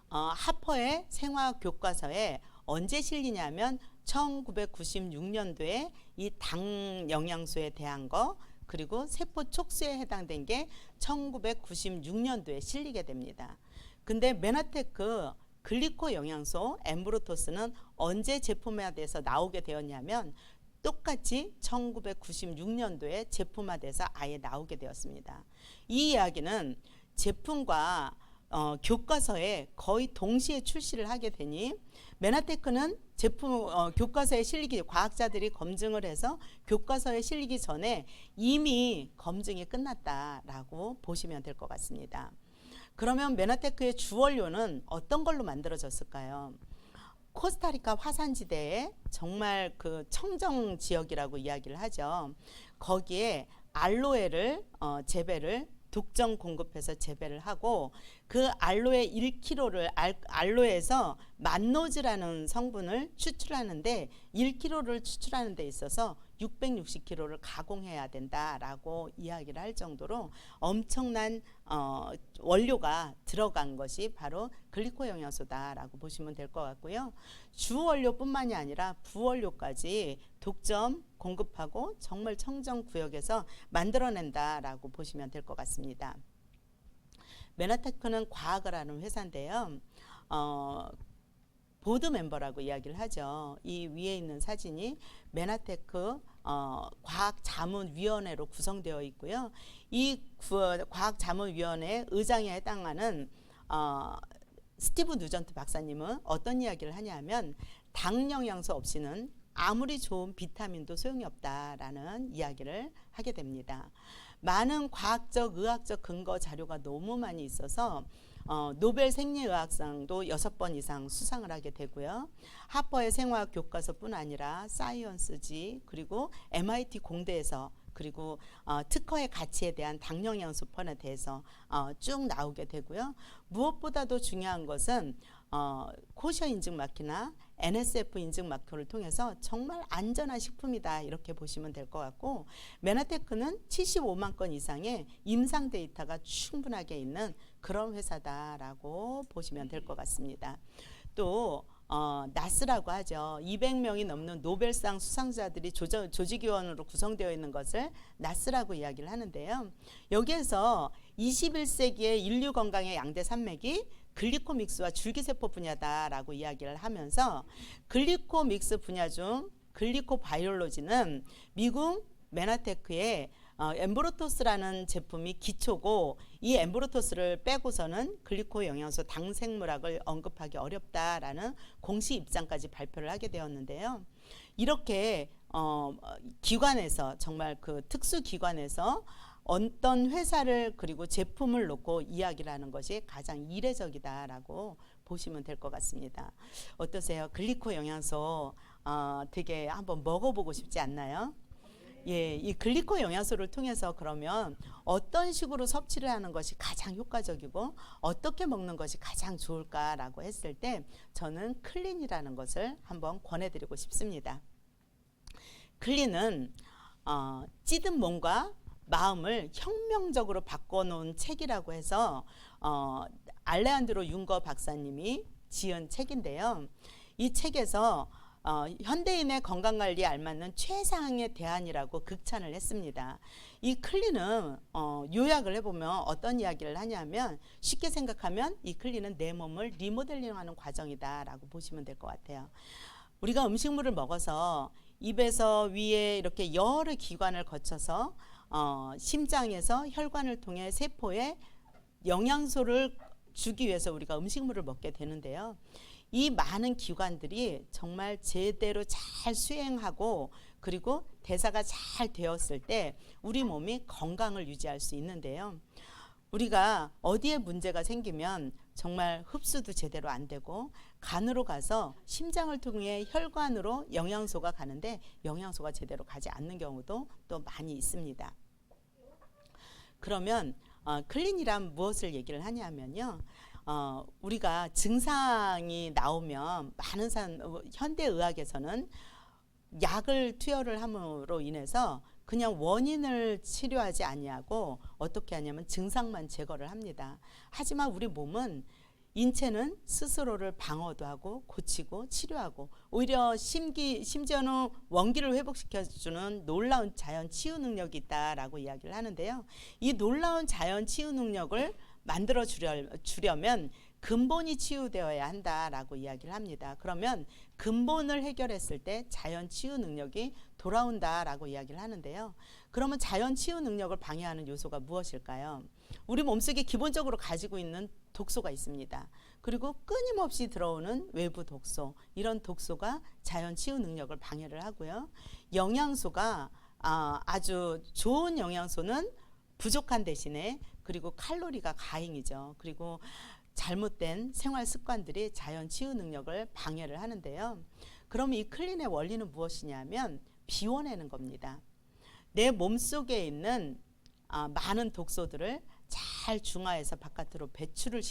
하퍼의 생화 교과서에 언제 실리냐면 1996년도에 이 당 영양소에 대한 거, 그리고 세포 촉수에 해당된 게 1996년도에 실리게 됩니다. 근데 메나테크 글리코 영양소 엠브로토스는 언제 제품화돼서 나오게 되었냐면 똑같이 1996년도에 제품화돼서 아예 나오게 되었습니다. 이 이야기는 제품과 교과서에 거의 동시에 출시를 하게 되니, 메나테크는 제품 교과서에 실리기, 과학자들이 검증을 해서 교과서에 실리기 전에 이미 검증이 끝났다라고 보시면 될 것 같습니다. 그러면 메나테크의 주원료는 어떤 걸로 만들어졌을까요? 코스타리카 화산지대에 정말 그 청정 지역이라고 이야기를 하죠. 거기에 알로에를 재배를 독점 공급해서 재배를 하고, 그 알로에 1kg를 알로에에서 만노즈라는 성분을 추출하는데 1kg를 추출하는 데 있어서 660kg를 가공해야 된다라고 이야기를 할 정도로 엄청난 원료가 들어간 것이 바로 글리코 영양소다라고 보시면 될 것 같고요. 주원료뿐만이 아니라 부원료까지 독점 공급하고 정말 청정 구역에서 만들어낸다라고 보시면 될 것 같습니다. 메나테크는 과학을 하는 회사인데요. 보드 멤버라고 이야기를 하죠. 이 위에 있는 사진이 메나테크 과학자문위원회로 구성되어 있고요. 이 과학자문위원회 의장에 해당하는 스티브 누전트 박사님은 어떤 이야기를 하냐면, 당 영양소 없이는 아무리 좋은 비타민도 소용이 없다라는 이야기를 하게 됩니다. 많은 과학적, 의학적 근거 자료가 너무 많이 있어서 노벨 생리의학상도 6번 이상 수상을 하게 되고요. 하퍼의 생화학 교과서뿐 아니라 사이언스지, 그리고 MIT 공대에서, 그리고 특허의 가치에 대한 당 영양소편에 대해서 쭉 나오게 되고요. 무엇보다도 중요한 것은 코셔 인증 마크나 NSF 인증 마크를 통해서 정말 안전한 식품이다, 이렇게 보시면 될 것 같고, 메나테크는 75만 건 이상의 임상 데이터가 충분하게 있는 그런 회사다라고 보시면 될 것 같습니다. 또 나스라고 하죠. 200명이 넘는 노벨상 수상자들이 조직위원으로 구성되어 있는 것을 나스라고 이야기를 하는데요. 여기에서 21세기의 인류 건강의 양대 산맥이 글리코믹스와 줄기세포 분야다라고 이야기를 하면서, 글리코믹스 분야 중 글리코바이올로지는 미국 메나테크의 엠브로토스라는 제품이 기초고, 이 엠브로토스를 빼고서는 글리코 영양소 당 생물학을 언급하기 어렵다라는 공식 입장까지 발표를 하게 되었는데요. 이렇게 기관에서, 정말 그 특수 기관에서 어떤 회사를 그리고 제품을 놓고 이야기를 하는 것이 가장 이례적이다라고 보시면 될 것 같습니다. 어떠세요? 글리코 영양소 되게 한번 먹어보고 싶지 않나요? 예, 이 글리코 영양소를 통해서 그러면 어떤 식으로 섭취를 하는 것이 가장 효과적이고 어떻게 먹는 것이 가장 좋을까라고 했을 때, 저는 클린이라는 것을 한번 권해드리고 싶습니다. 클린은 찌든 몸과 마음을 혁명적으로 바꿔놓은 책이라고 해서 알레한드로 융거 박사님이 지은 책인데요. 이 책에서 현대인의 건강관리에 알맞는 최상의 대안이라고 극찬을 했습니다. 이 클린은 요약을 해보면 어떤 이야기를 하냐면, 쉽게 생각하면 이 클린은 내 몸을 리모델링하는 과정이다 라고 보시면 될 것 같아요. 우리가 음식물을 먹어서 입에서 위에 이렇게 여러 기관을 거쳐서 심장에서 혈관을 통해 세포에 영양소를 주기 위해서 우리가 음식물을 먹게 되는데요. 이 많은 기관들이 정말 제대로 잘 수행하고 그리고 대사가 잘 되었을 때 우리 몸이 건강을 유지할 수 있는데요. 우리가 어디에 문제가 생기면 정말 흡수도 제대로 안 되고 간으로 가서 심장을 통해 혈관으로 영양소가 가는데 영양소가 제대로 가지 않는 경우도 또 많이 있습니다. 그러면 클린이란 무엇을 얘기를 하냐면요. 우리가 증상이 나오면 많은 현대의학에서는 약을 투여를 함으로 인해서 그냥 원인을 치료하지 아니하고 어떻게 하냐면 증상만 제거를 합니다. 하지만 우리 몸은 인체는 스스로를 방어도 하고 고치고 치료하고 오히려 심지어는 원기를 회복시켜주는 놀라운 자연 치유 능력이 있다라고 이야기를 하는데요. 이 놀라운 자연 치유 능력을 만들어 주려면 근본이 치유되어야 한다라고 이야기를 합니다. 그러면 근본을 해결했을 때 자연 치유 능력이 돌아온다라고 이야기를 하는데요. 그러면 자연 치유 능력을 방해하는 요소가 무엇일까요? 우리 몸속에 기본적으로 가지고 있는 독소가 있습니다. 그리고 끊임없이 들어오는 외부 독소, 이런 독소가 자연 치유 능력을 방해를 하고요. 영양소가 아주 좋은 영양소는 부족한 대신에 그리고 칼로리가 가행이죠. 그리고 잘못된 생활 습관들이 자연 치유 능력을 방해를 하는데요. 그럼 이 클린의 원리는 무엇이냐면 비워내는 겁니다. 내 몸속에 있는 많은 독소들을 잘 중화해서 바깥으로 배출을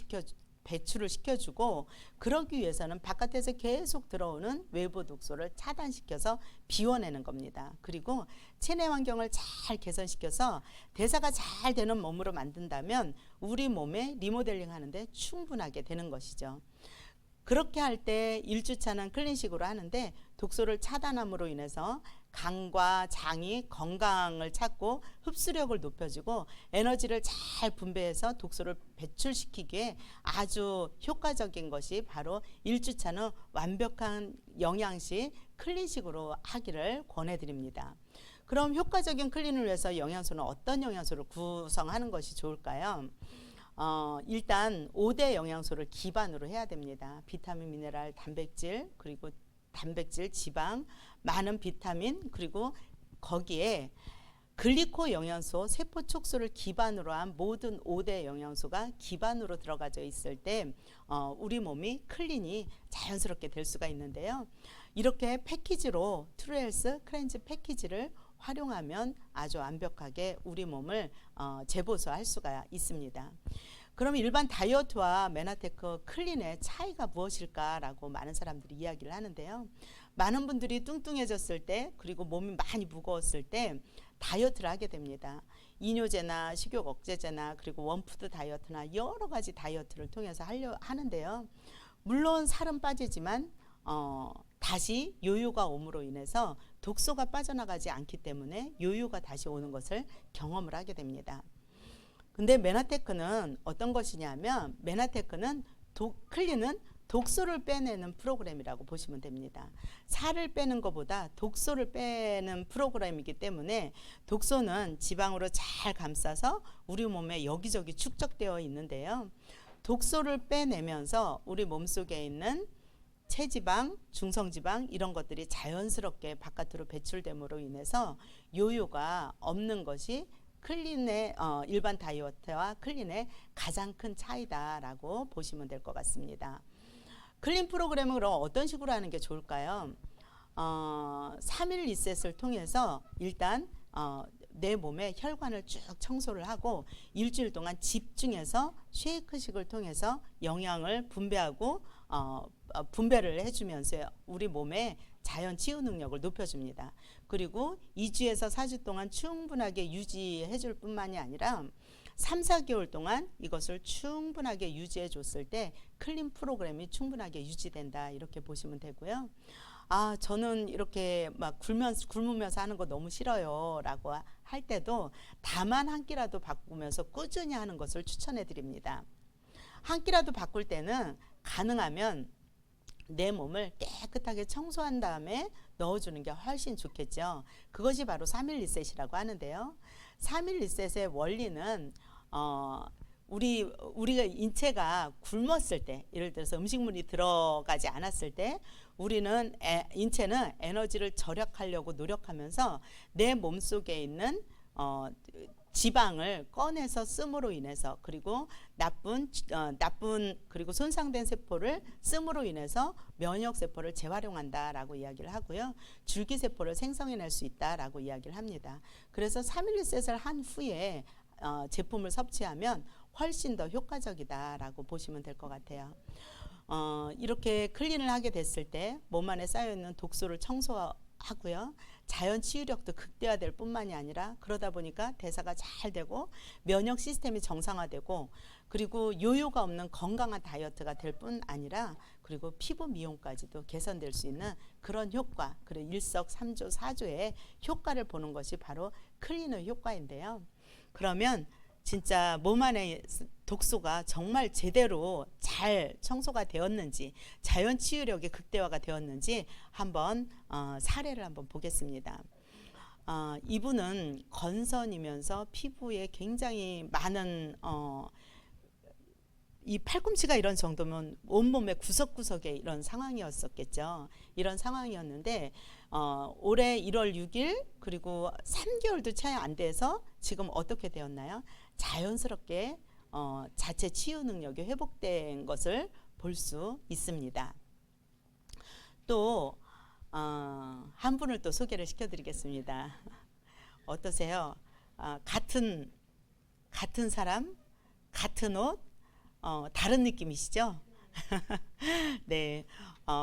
시켜주고, 그러기 위해서는 바깥에서 계속 들어오는 외부 독소를 차단시켜서 비워내는 겁니다. 그리고 체내 환경을 잘 개선시켜서 대사가 잘 되는 몸으로 만든다면 우리 몸에 리모델링 하는데 충분하게 되는 것이죠. 그렇게 할 때 1주차는 클린식으로 하는데 독소를 차단함으로 인해서 간과 장이 건강을 찾고 흡수력을 높여주고 에너지를 잘 분배해서 독소를 배출시키기에 아주 효과적인 것이 바로 1주차는 완벽한 영양식 클린식으로 하기를 권해드립니다. 그럼 효과적인 클린을 위해서 영양소는 어떤 영양소를 구성하는 것이 좋을까요? 일단 5대 영양소를 기반으로 해야 됩니다. 비타민, 미네랄, 단백질, 그리고 단백질, 지방, 많은 비타민, 그리고 거기에 글리코 영양소, 세포 촉수를 기반으로 한 모든 5대 영양소가 기반으로 들어가져 있을 때 우리 몸이 클린이 자연스럽게 될 수가 있는데요. 이렇게 패키지로 트루헬스 클렌즈 패키지를 활용하면 아주 완벽하게 우리 몸을 재보수할 수가 있습니다. 그럼 일반 다이어트와 메나테크 클린의 차이가 무엇일까라고 많은 사람들이 이야기를 하는데요. 많은 분들이 뚱뚱해졌을 때 그리고 몸이 많이 무거웠을 때 다이어트를 하게 됩니다. 이뇨제나 식욕 억제제나 그리고 원푸드 다이어트나 여러 가지 다이어트를 통해서 하는데요. 물론 살은 빠지지만 다시 요요가 옴으로 인해서 독소가 빠져나가지 않기 때문에 요요가 다시 오는 것을 경험을 하게 됩니다. 근데 메나테크는 어떤 것이냐면 클린은 독소를 빼내는 프로그램이라고 보시면 됩니다. 살을 빼는 것보다 독소를 빼는 프로그램이기 때문에 독소는 지방으로 잘 감싸서 우리 몸에 여기저기 축적되어 있는데요. 독소를 빼내면서 우리 몸속에 있는 체지방, 중성지방 이런 것들이 자연스럽게 바깥으로 배출됨으로 인해서 요요가 없는 것이 클린의 일반 다이어트와 클린의 가장 큰 차이다라고 보시면 될 것 같습니다. 클린 프로그램은 그럼 어떤 식으로 하는 게 좋을까요? 3일 리셋을 통해서 일단 내 몸의 혈관을 쭉 청소를 하고 일주일 동안 집중해서 쉐이크식을 통해서 영양을 분배하고 분배를 해주면서 우리 몸의 자연 치유 능력을 높여줍니다. 그리고 2주에서 4주 동안 충분하게 유지해 줄 뿐만이 아니라 3, 4개월 동안 이것을 충분하게 유지해 줬을 때 클린 프로그램이 충분하게 유지된다 이렇게 보시면 되고요. 저는 이렇게 막 굶으면서 하는 거 너무 싫어요 라고 할 때도 다만 한 끼라도 바꾸면서 꾸준히 하는 것을 추천해 드립니다. 한 끼라도 바꿀 때는 가능하면 내 몸을 깨끗하게 청소한 다음에 넣어주는 게 훨씬 좋겠죠. 그것이 바로 3일 리셋이라고 하는데요. 3일 리셋의 원리는 우리가 인체가 굶었을 때, 예를 들어서 음식물이 들어가지 않았을 때 우리는 인체는 에너지를 절약하려고 노력하면서 내 몸속에 있는 지방을 꺼내서 씀으로 인해서, 그리고 나쁜 그리고 손상된 세포를 씀으로 인해서 면역 세포를 재활용한다라고 이야기를 하고요. 줄기 세포를 생성해낼 수 있다라고 이야기를 합니다. 그래서 3일 리셋을 한 후에 제품을 섭취하면 훨씬 더 효과적이다라고 보시면 될 것 같아요. 이렇게 클린을 하게 됐을 때 몸 안에 쌓여있는 독소를 청소하고요. 자연 치유력도 극대화될 뿐만이 아니라 그러다 보니까 대사가 잘 되고 면역 시스템이 정상화되고, 그리고 요요가 없는 건강한 다이어트가 될 뿐 아니라 그리고 피부 미용까지도 개선될 수 있는 그런 효과, 그리고 일석삼조 사조의 효과를 보는 것이 바로 클린의 효과인데요. 그러면 진짜 몸 안에 독소가 정말 제대로 잘 청소가 되었는지, 자연 치유력이 극대화가 되었는지 한번 사례를 한번 보겠습니다. 이분은 건선이면서 피부에 굉장히 많은 이 팔꿈치가 이런 정도면 온몸의 구석구석에 이런 상황이었었겠죠. 이런 상황이었는데 올해 1월 6일 그리고 3개월도 차이 안 돼서 지금 어떻게 되었나요? 자연스럽게 자체 치유 능력이 회복된 것을 볼 수 있습니다. 또 한 분을 또 소개를 시켜드리겠습니다. 어떠세요? 같은 사람, 같은 옷, 다른 느낌이시죠? 네,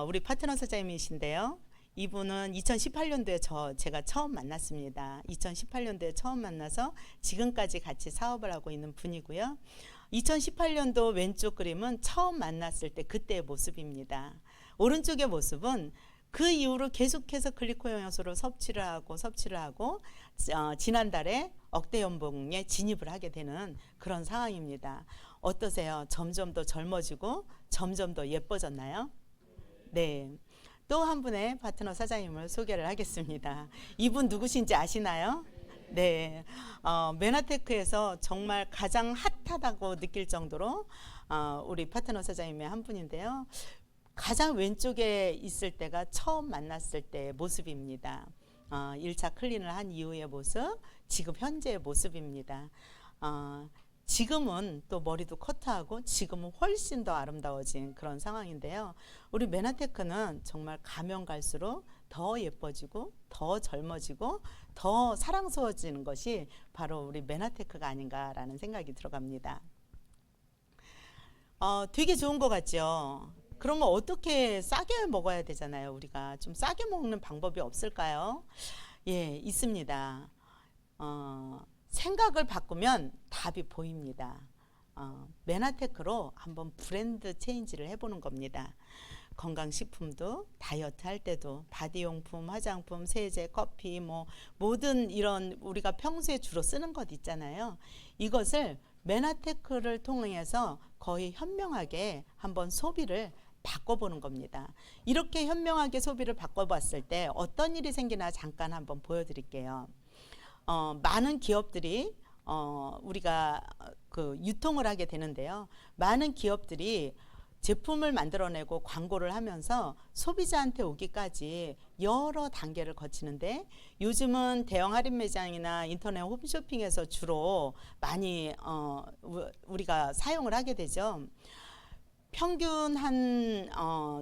우리 파트너 사장님이신데요. 이분은 2018년도에 제가 처음 만났습니다. 2018년도에 처음 만나서 지금까지 같이 사업을 하고 있는 분이고요. 2018년도 왼쪽 그림은 처음 만났을 때 그때의 모습입니다. 오른쪽의 모습은 그 이후로 계속해서 글리코 영양소를 섭취를 하고 지난달에 억대 연봉에 진입을 하게 되는 그런 상황입니다. 어떠세요? 점점 더 젊어지고 점점 더 예뻐졌나요? 네. 또 한 분의 파트너 사장님을 소개를 하겠습니다. 이분 누구신지 아시나요? 네, 메나테크에서 정말 가장 핫하다고 느낄 정도로 우리 파트너 사장님의 한 분인데요. 가장 왼쪽에 있을 때가 처음 만났을 때의 모습입니다. 1차 클린을 한 이후의 모습, 지금 현재의 모습입니다. 지금은 또 머리도 커트하고 지금은 훨씬 더 아름다워진 그런 상황인데요. 우리 메나테크는 정말 가면 갈수록 더 예뻐지고 더 젊어지고 더 사랑스러워지는 것이 바로 우리 메나테크가 아닌가라는 생각이 들어갑니다. 되게 좋은 것 같죠? 그런 거 어떻게 싸게 먹어야 되잖아요. 우리가 좀 싸게 먹는 방법이 없을까요? 예, 있습니다. 생각을 바꾸면 답이 보입니다. 메나테크로 한번 브랜드 체인지를 해보는 겁니다. 건강식품도 다이어트 할 때도 바디용품, 화장품, 세제, 커피 모든 이런 우리가 평소에 주로 쓰는 것 있잖아요. 이것을 메나테크를 통해서 거의 현명하게 한번 소비를 바꿔보는 겁니다. 이렇게 현명하게 소비를 바꿔봤을 때 어떤 일이 생기나 잠깐 한번 보여드릴게요. 많은 기업들이 우리가 그 유통을 하게 되는데요. 많은 기업들이 제품을 만들어내고 광고를 하면서 소비자한테 오기까지 여러 단계를 거치는데, 요즘은 대형 할인 매장이나 인터넷 홈쇼핑에서 주로 많이 우리가 사용을 하게 되죠. 평균 한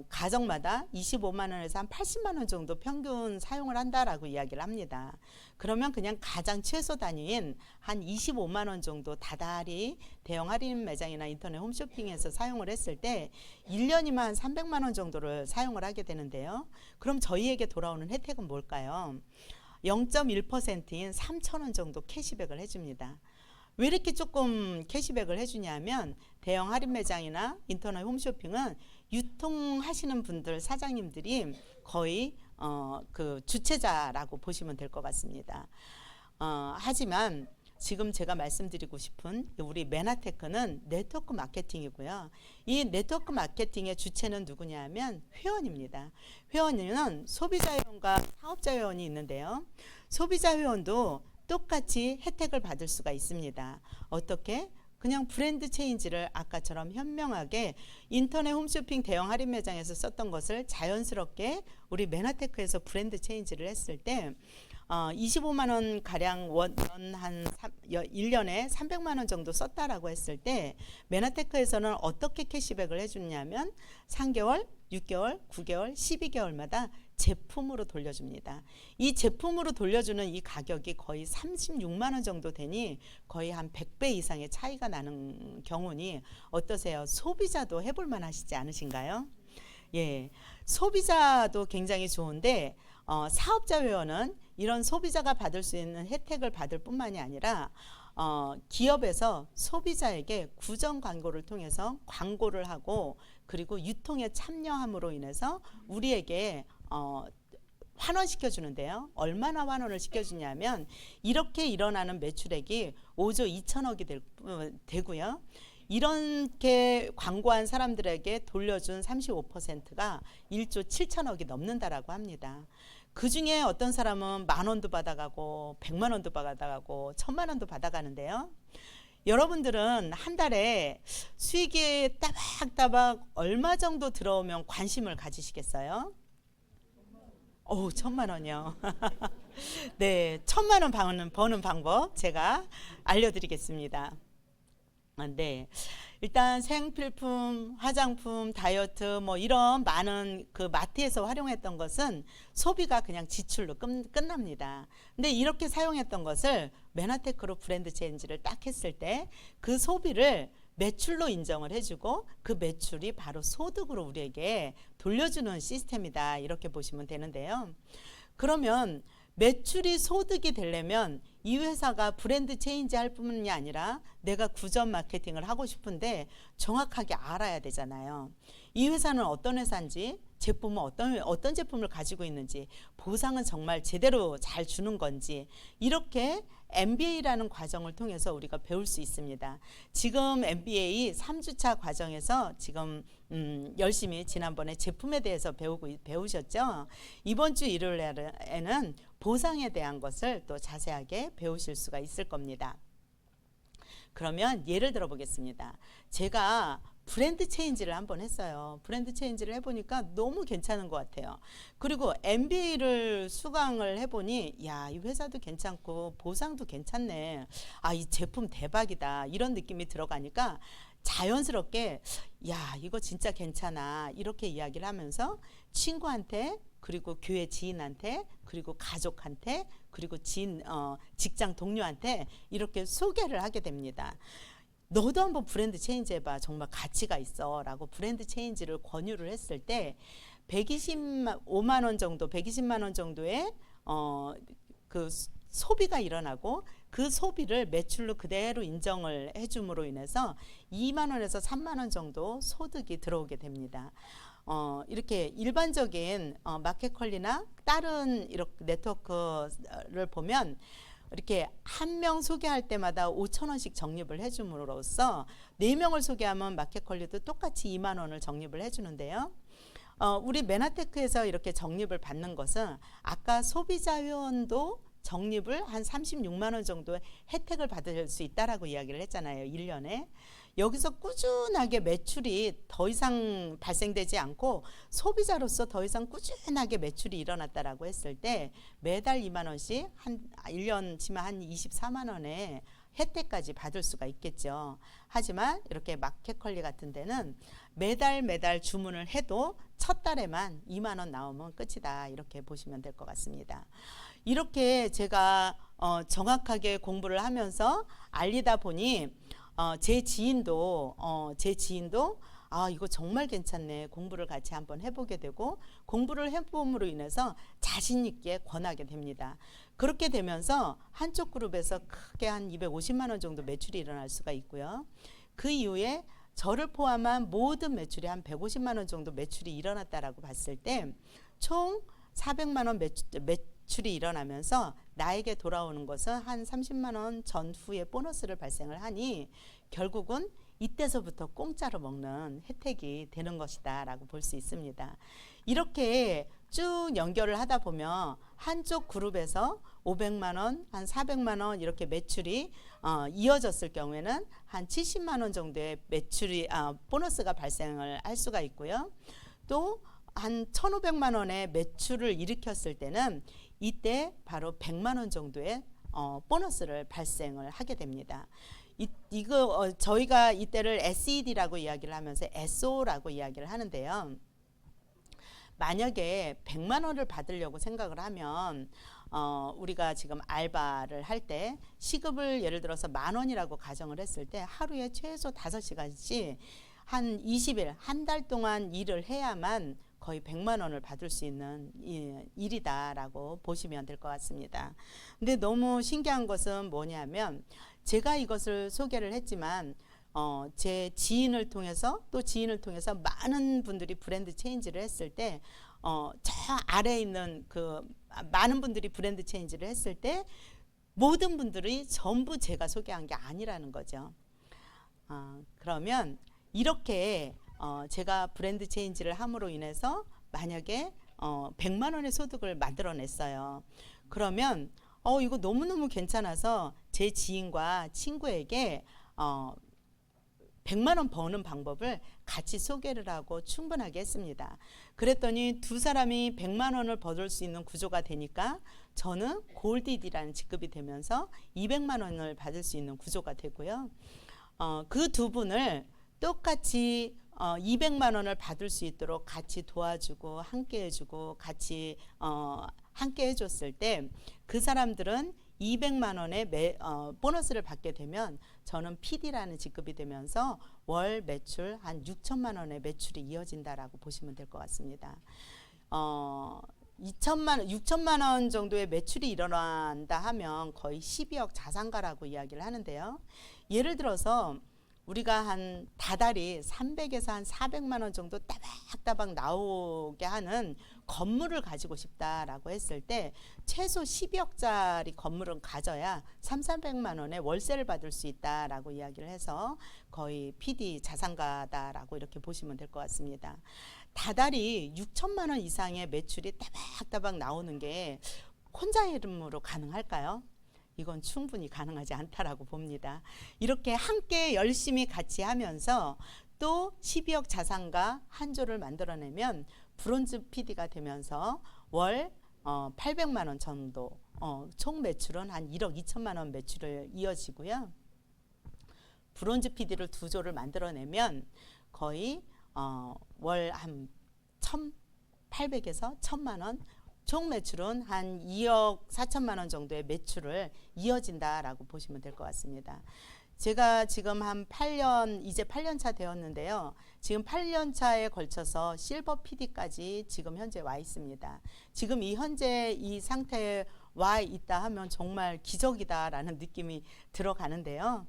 가정마다 25만 원에서 한 80만 원 정도 평균 사용을 한다라고 이야기를 합니다. 그러면 그냥 가장 최소 단위인 한 25만 원 정도 다달이 대형 할인 매장이나 인터넷 홈쇼핑에서 사용을 했을 때 1년이면 한 300만 원 정도를 사용을 하게 되는데요. 그럼 저희에게 돌아오는 혜택은 뭘까요? 0.1%인 3,000원 정도 캐시백을 해줍니다. 왜 이렇게 조금 캐시백을 해주냐면 대형 할인 매장이나 인터넷 홈쇼핑은 유통하시는 분들 사장님들이 거의 그 주체자라고 보시면 될 것 같습니다. 하지만 지금 제가 말씀드리고 싶은 우리 메나테크는 네트워크 마케팅이고요. 이 네트워크 마케팅의 주체는 누구냐면 회원입니다. 회원은 소비자 회원과 사업자 회원이 있는데요. 소비자 회원도 똑같이 혜택을 받을 수가 있습니다. 어떻게? 그냥 브랜드 체인지를 아까처럼 현명하게 인터넷 홈쇼핑 대형 할인 매장에서 썼던 것을 자연스럽게 우리 메나테크에서 브랜드 체인지를 했을 때 25만 원 가량 한 1년에 300만 원 정도 썼다라고 했을 때 메나테크에서는 어떻게 캐시백을 해주냐면 3개월, 6개월, 9개월, 12개월마다 제품으로 돌려줍니다. 이 제품으로 돌려주는 이 가격이 거의 36만 원 정도 되니 거의 한 100배 이상의 차이가 나는 경우니 어떠세요? 소비자도 해볼 만하시지 않으신가요? 예, 소비자도 굉장히 좋은데 사업자 회원은 이런 소비자가 받을 수 있는 혜택을 받을 뿐만이 아니라 기업에서 소비자에게 구정 광고를 통해서 광고를 하고 그리고 유통에 참여함으로 인해서 우리에게 환원시켜 주는데요. 얼마나 환원을 시켜주냐면 이렇게 일어나는 매출액이 5조 2천억이 되고요. 이렇게 광고한 사람들에게 돌려준 35%가 1조 7천억이 넘는다라고 합니다. 그 중에 어떤 사람은 10,000원도 받아가고 100만 원도 받아가고 1,000만 원도 받아가는데요. 여러분들은 한 달에 수익이 따박따박 얼마 정도 들어오면 관심을 가지시겠어요? 1,000만 원이요. 네, 1,000만 원 버는 방법 제가 알려드리겠습니다. 네, 일단 생필품, 화장품, 다이어트 뭐 이런 많은 그 마트에서 활용했던 것은 소비가 그냥 지출로 끝납니다. 근데 이렇게 사용했던 것을 메나테크로 브랜드 체인지를 딱 했을 때 그 소비를 매출로 인정을 해주고 그 매출이 바로 소득으로 우리에게 돌려주는 시스템이다 이렇게 보시면 되는데요. 그러면 매출이 소득이 되려면 이 회사가 브랜드 체인지 할 뿐만이 아니라 내가 구전 마케팅을 하고 싶은데 정확하게 알아야 되잖아요. 이 회사는 어떤 회사인지, 제품은 어떤 제품을 가지고 있는지, 보상은 정말 제대로 잘 주는 건지 이렇게 MBA라는 과정을 통해서 우리가 배울 수 있습니다. 지금 MBA 3주차 과정에서 지금 열심히 지난번에 제품에 대해서 배우셨죠? 이번 주 일요일에는 보상에 대한 것을 또 자세하게 배우실 수가 있을 겁니다. 그러면 예를 들어 보겠습니다. 제가 브랜드 체인지를 한번 했어요. 브랜드 체인지를 해보니까 너무 괜찮은 것 같아요. 그리고 MBA를 수강을 해보니 야, 이 회사도 괜찮고 보상도 괜찮네. 아, 이 제품 대박이다. 이런 느낌이 들어가니까 자연스럽게 야, 이거 진짜 괜찮아. 이렇게 이야기를 하면서 친구한테 그리고 교회 지인한테 그리고 가족한테 그리고 직장 동료한테 이렇게 소개를 하게 됩니다. 너도 한번 브랜드 체인지 해봐. 정말 가치가 있어. 라고 브랜드 체인지를 권유를 했을 때 125만 원 정도, 120만 원 정도의 그 소비가 일어나고 그 소비를 매출로 그대로 인정을 해줌으로 인해서 2만 원에서 3만 원 정도 소득이 들어오게 됩니다. 이렇게 일반적인 마켓컬리나 다른 이렇게 네트워크를 보면 이렇게 한 명 소개할 때마다 5,000원씩 적립을 해줌으로써 4명을 소개하면 마켓컬리도 똑같이 2만 원을 적립을 해주는데요. 우리 메나테크에서 이렇게 적립을 받는 것은 아까 소비자 회원도 적립을 한 36만 원 정도의 혜택을 받을 수 있다라고 이야기를 했잖아요. 1년에. 여기서 꾸준하게 매출이 더 이상 발생되지 않고 소비자로서 더 이상 꾸준하게 매출이 일어났다라고 했을 때 매달 2만 원씩 한 1년 치면 한 24만 원의 혜택까지 받을 수가 있겠죠. 하지만 이렇게 마켓컬리 같은 데는 매달 주문을 해도 첫 달에만 2만 원 나오면 끝이다. 이렇게 보시면 될 것 같습니다. 이렇게 제가 정확하게 공부를 하면서 알리다 보니 제 지인도 아, 이거 정말 괜찮네. 공부를 같이 한번 해보게 되고 공부를 해봄으로 인해서 자신 있게 권하게 됩니다. 그렇게 되면서 한쪽 그룹에서 크게 한 250만 원 정도 매출이 일어날 수가 있고요. 그 이후에 저를 포함한 모든 매출이 한 150만 원 정도 매출이 일어났다라고 봤을 때 총 400만 원 매출이 일어나면서 나에게 돌아오는 것은 한 30만 원 전후에 보너스를 발생을 하니 결국은 이때서부터 공짜로 먹는 혜택이 되는 것이다 라고 볼 수 있습니다. 이렇게 쭉 연결을 하다 보면 한쪽 그룹에서 500만 원, 한 400만 원 이렇게 매출이 이어졌을 경우에는 한 70만 원 정도의 매출이 보너스가 발생을 할 수가 있고요. 또 한 1,500만 원의 매출을 일으켰을 때는 이때 바로 100만 원 정도의 보너스를 발생을 하게 됩니다. 이거 저희가 이때를 SED라고 이야기를 하면서 SO라고 이야기를 하는데요. 만약에 100만 원을 받으려고 생각을 하면 우리가 지금 알바를 할 때 시급을 예를 들어서 10,000원이라고 가정을 했을 때 하루에 최소 5시간씩 한 20일, 한 달 동안 일을 해야만 거의 100만 원을 받을 수 있는 일이다라고 보시면 될 것 같습니다. 근데 너무 신기한 것은 뭐냐면 제가 이것을 소개를 했지만 제 지인을 통해서 또 지인을 통해서 많은 분들이 브랜드 체인지를 했을 때 저 아래에 있는 그 많은 분들이 브랜드 체인지를 했을 때 모든 분들이 전부 제가 소개한 게 아니라는 거죠. 그러면 이렇게 제가 브랜드 체인지를 함으로 인해서 만약에 100만 원의 소득을 만들어냈어요. 그러면 이거 너무너무 괜찮아서 제 지인과 친구에게 100만 원 버는 방법을 같이 소개를 하고 충분하게 했습니다. 그랬더니 두 사람이 100만 원을 벌을 수 있는 구조가 되니까 저는 골디디라는 직급이 되면서 200만 원을 받을 수 있는 구조가 되고요. 그 두 분을 똑같이 200만 원을 받을 수 있도록 같이 도와주고 함께 해주고 같이 함께 해줬을 때 그 사람들은 200만 원의 보너스를 받게 되면 저는 PD라는 직급이 되면서 월 매출 한 6천만 원의 매출이 이어진다라고 보시면 될 것 같습니다. 6천만 원 정도의 매출이 일어난다 하면 거의 12억 자산가라고 이야기를 하는데요. 예를 들어서 우리가 한 다달이 300에서 한 400만 원 정도 따박따박 나오게 하는 건물을 가지고 싶다라고 했을 때 최소 12억짜리 건물은 가져야 300만 원의 월세를 받을 수 있다라고 이야기를 해서 거의 PD 자산가다라고 이렇게 보시면 될 것 같습니다. 다달이 6천만 원 이상의 매출이 따박따박 나오는 게 혼자 이름으로 가능할까요? 이건 충분히 가능하지 않다라고 봅니다. 이렇게 함께 열심히 같이 하면서 또 12억 자산가 한 조를 만들어내면 브론즈 PD가 되면서 월 800만 원 정도 총 매출은 한 1억 2천만 원 매출을 이어지고요. 브론즈 PD를 두 조를 만들어내면 거의 월 한 1,800에서 1,000만 원 총 매출은 한 2억 4천만 원 정도의 매출을 이어진다라고 보시면 될 것 같습니다. 제가 지금 한 8년, 이제 8년 차 되었는데요. 지금 8년 차에 걸쳐서 실버 PD까지 지금 현재 와 있습니다. 지금 이 현재 이 상태에 와 있다 하면 정말 기적이다라는 느낌이 들어가는데요.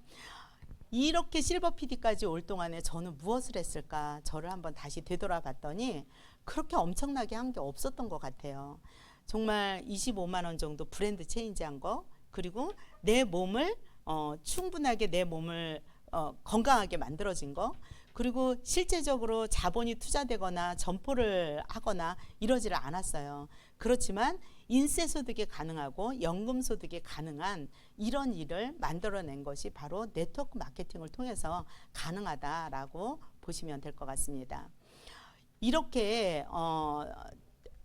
이렇게 실버 PD까지 올 동안에 저는 무엇을 했을까? 저를 한번 다시 되돌아봤더니 그렇게 엄청나게 한 게 없었던 것 같아요. 정말 25만 원 정도 브랜드 체인지한 거, 그리고 내 몸을 충분하게 내 몸을 건강하게 만들어진 거, 그리고 실제적으로 자본이 투자되거나 점포를 하거나 이러지를 않았어요. 그렇지만 인세소득이 가능하고 연금소득이 가능한 이런 일을 만들어낸 것이 바로 네트워크 마케팅을 통해서 가능하다라고 보시면 될 것 같습니다. 이렇게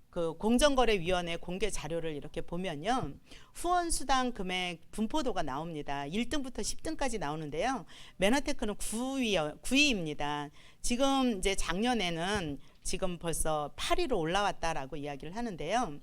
그 공정거래위원회 공개 자료를 이렇게 보면요. 후원수당 금액 분포도가 나옵니다. 1등부터 10등까지 나오는데요. 메나테크는 9위입니다. 지금 이제 작년에는 지금 벌써 8위로 올라왔다라고 이야기를 하는데요.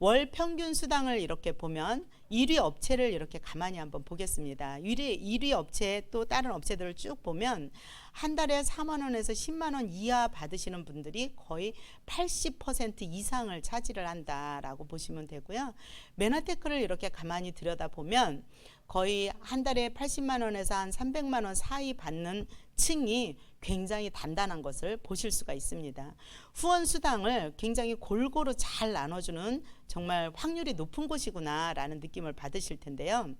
월 평균 수당을 이렇게 보면 1위 업체를 이렇게 가만히 한번 보겠습니다. 1위 업체 또 다른 업체들을 쭉 보면 한 달에 4만 원에서 10만 원 이하 받으시는 분들이 거의 80% 이상을 차지를 한다라고 보시면 되고요. 메나테크를 이렇게 가만히 들여다보면 거의 한 달에 80만 원에서 한 300만 원 사이 받는 층이 굉장히 단단한 것을 보실 수가 있습니다. 후원 수당을 굉장히 골고루 잘 나눠주는 정말 확률이 높은 곳이구나 라는 느낌을 받으실 텐데요.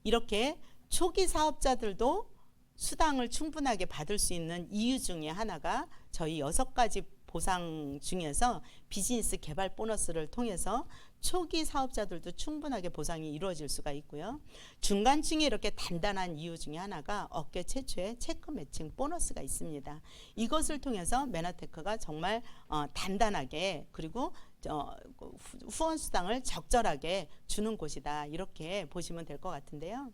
이렇게 초기 사업자들도 수당을 충분하게 받을 수 있는 이유 중에 하나가 저희 6가지 보상 중에서 비즈니스 개발 보너스를 통해서 초기 사업자들도 충분하게 보상이 이루어질 수가 있고요. 중간층이 이렇게 단단한 이유 중에 하나가 업계 최초의 체크 매칭 보너스가 있습니다. 이것을 통해서 메나테크가 정말 단단하게 그리고 후원 수당을 적절하게 주는 곳이다. 이렇게 보시면 될 것 같은데요.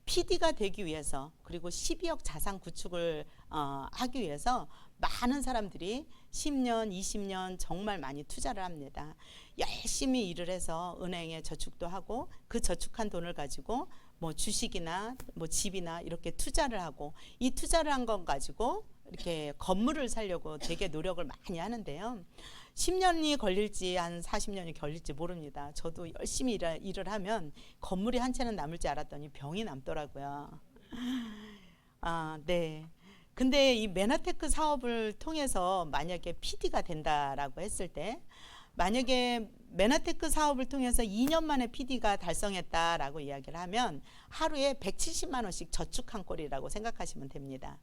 PD가 되기 위해서 그리고 12억 자산 구축을 하기 위해서 많은 사람들이 10년, 20년 정말 많이 투자를 합니다. 열심히 일을 해서 은행에 저축도 하고 그 저축한 돈을 가지고 뭐 주식이나 뭐 집이나 이렇게 투자를 하고 이 투자를 한 건 가지고 이렇게 건물을 사려고 되게 노력을 많이 하는데요. 10년이 걸릴지 한 40년이 걸릴지 모릅니다. 저도 열심히 일을 하면 건물이 한 채는 남을 줄 알았더니 병이 남더라고요. 네. 근데 이 메나테크 사업을 통해서 만약에 PD가 된다라고 했을 때 만약에 메나테크 사업을 통해서 2년 만에 PD가 달성했다라고 이야기를 하면 하루에 170만 원씩 저축한 꼴이라고 생각하시면 됩니다.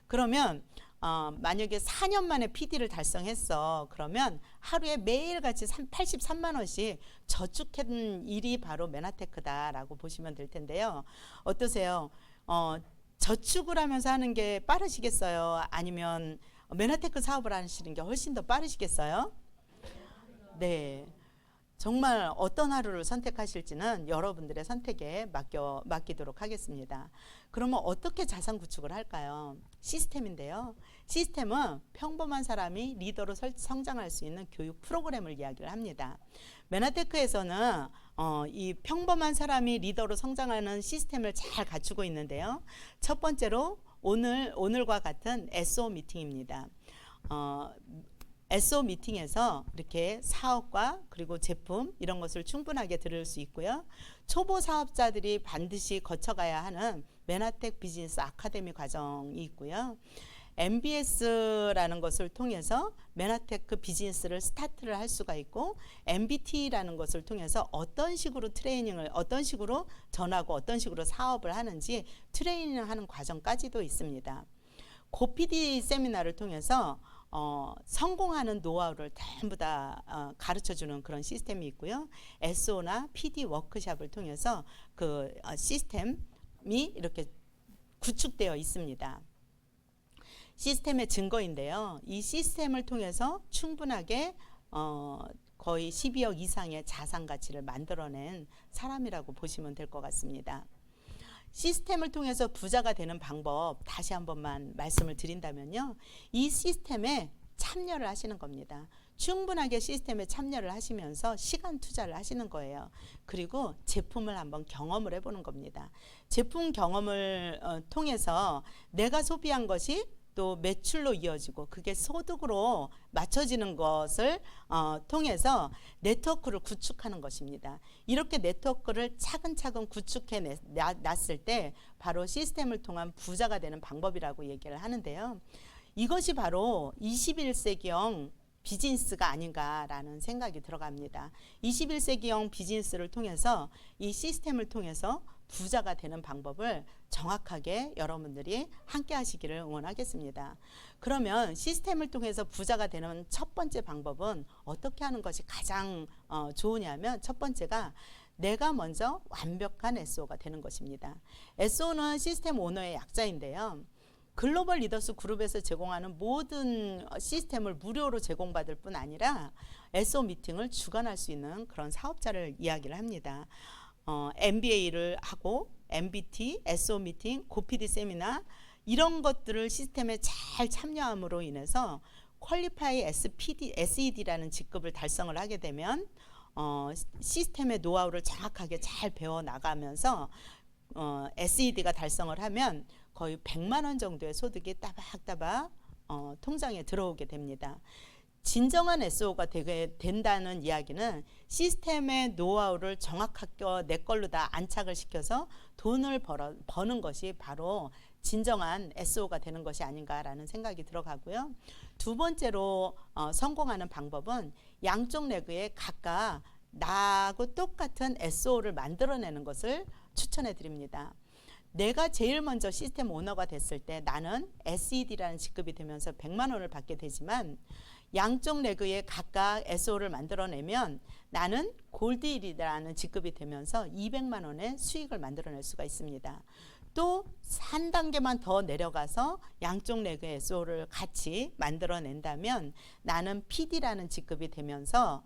그러면 만약에 4년 만에 PD를 달성했어. 그러면 하루에 매일같이 83만 원씩 저축한 일이 바로 메나테크다라고 보시면 될 텐데요. 어떠세요? 저축을 하면서 하는 게 빠르시겠어요? 아니면 메나테크 사업을 하시는 게 훨씬 더 빠르시겠어요? 네. 정말 어떤 하루를 선택하실지는 여러분들의 선택에 맡기도록 하겠습니다. 그러면 어떻게 자산 구축을 할까요? 시스템인데요. 시스템은 평범한 사람이 리더로 성장할 수 있는 교육 프로그램을 이야기를 합니다. 메나테크에서는 이 평범한 사람이 리더로 성장하는 시스템을 잘 갖추고 있는데요. 첫 번째로 오늘과 같은 SO 미팅입니다. SO 미팅에서 이렇게 사업과 그리고 제품 이런 것을 충분하게 들을 수 있고요. 초보 사업자들이 반드시 거쳐가야 하는 메나텍 비즈니스 아카데미 과정이 있고요. MBS라는 것을 통해서 메나테크 비즈니스를 스타트를 할 수가 있고 MBT라는 것을 통해서 어떤 식으로 트레이닝을 어떤 식으로 전하고 어떤 식으로 사업을 하는지 트레이닝을 하는 과정까지도 있습니다. 고PD 세미나를 통해서 성공하는 노하우를 전부 다 가르쳐주는 그런 시스템이 있고요. SO나 PD 워크샵을 통해서 그 시스템이 이렇게 구축되어 있습니다. 시스템의 증거인데요. 이 시스템을 통해서 충분하게 거의 12억 이상의 자산 가치를 만들어낸 사람이라고 보시면 될 것 같습니다. 시스템을 통해서 부자가 되는 방법 다시 한 번만 말씀을 드린다면요. 이 시스템에 참여를 하시는 겁니다. 충분하게 시스템에 참여를 하시면서 시간 투자를 하시는 거예요. 그리고 제품을 한번 경험을 해보는 겁니다. 제품 경험을 통해서 내가 소비한 것이 또 매출로 이어지고 그게 소득으로 맞춰지는 것을 통해서 네트워크를 구축하는 것입니다. 이렇게 네트워크를 차근차근 구축해 놨을 때 바로 시스템을 통한 부자가 되는 방법이라고 얘기를 하는데요. 이것이 바로 21세기형 비즈니스가 아닌가라는 생각이 들어갑니다. 21세기형 비즈니스를 통해서 이 시스템을 통해서 부자가 되는 방법을 정확하게 여러분들이 함께 하시기를 응원하겠습니다. 그러면 시스템을 통해서 부자가 되는 첫 번째 방법은 어떻게 하는 것이 가장 좋으냐면 첫 번째가 내가 먼저 완벽한 SO가 되는 것입니다. SO는 시스템 오너의 약자인데요. 글로벌 리더스 그룹에서 제공하는 모든 시스템을 무료로 제공받을 뿐 아니라 SO 미팅을 주관할 수 있는 그런 사업자를 이야기를 합니다. MBA를 하고 MBT, SO 미팅, 고PD 세미나 이런 것들을 시스템에 잘 참여함으로 인해서 퀄리파이 SED라는 직급을 달성을 하게 되면 시스템의 노하우를 정확하게 잘 배워 나가면서 SED가 달성을 하면 거의 100만 원 정도의 소득이 따박따박 통장에 들어오게 됩니다. 진정한 SO가 되게 된다는 이야기는 시스템의 노하우를 정확하게 내 걸로 다 안착을 시켜서 돈을 버는 것이 바로 진정한 SO가 되는 것이 아닌가라는 생각이 들어가고요. 두 번째로 성공하는 방법은 양쪽 레그에 각각 나하고 똑같은 SO를 만들어내는 것을 추천해 드립니다. 내가 제일 먼저 시스템 오너가 됐을 때 나는 SED라는 직급이 되면서 100만 원을 받게 되지만 양쪽 레그에 각각 SO를 만들어내면 나는 골드 1이라는 직급이 되면서 200만 원의 수익을 만들어낼 수가 있습니다. 또 한 단계만 더 내려가서 양쪽 레그의 SO를 같이 만들어낸다면 나는 PD라는 직급이 되면서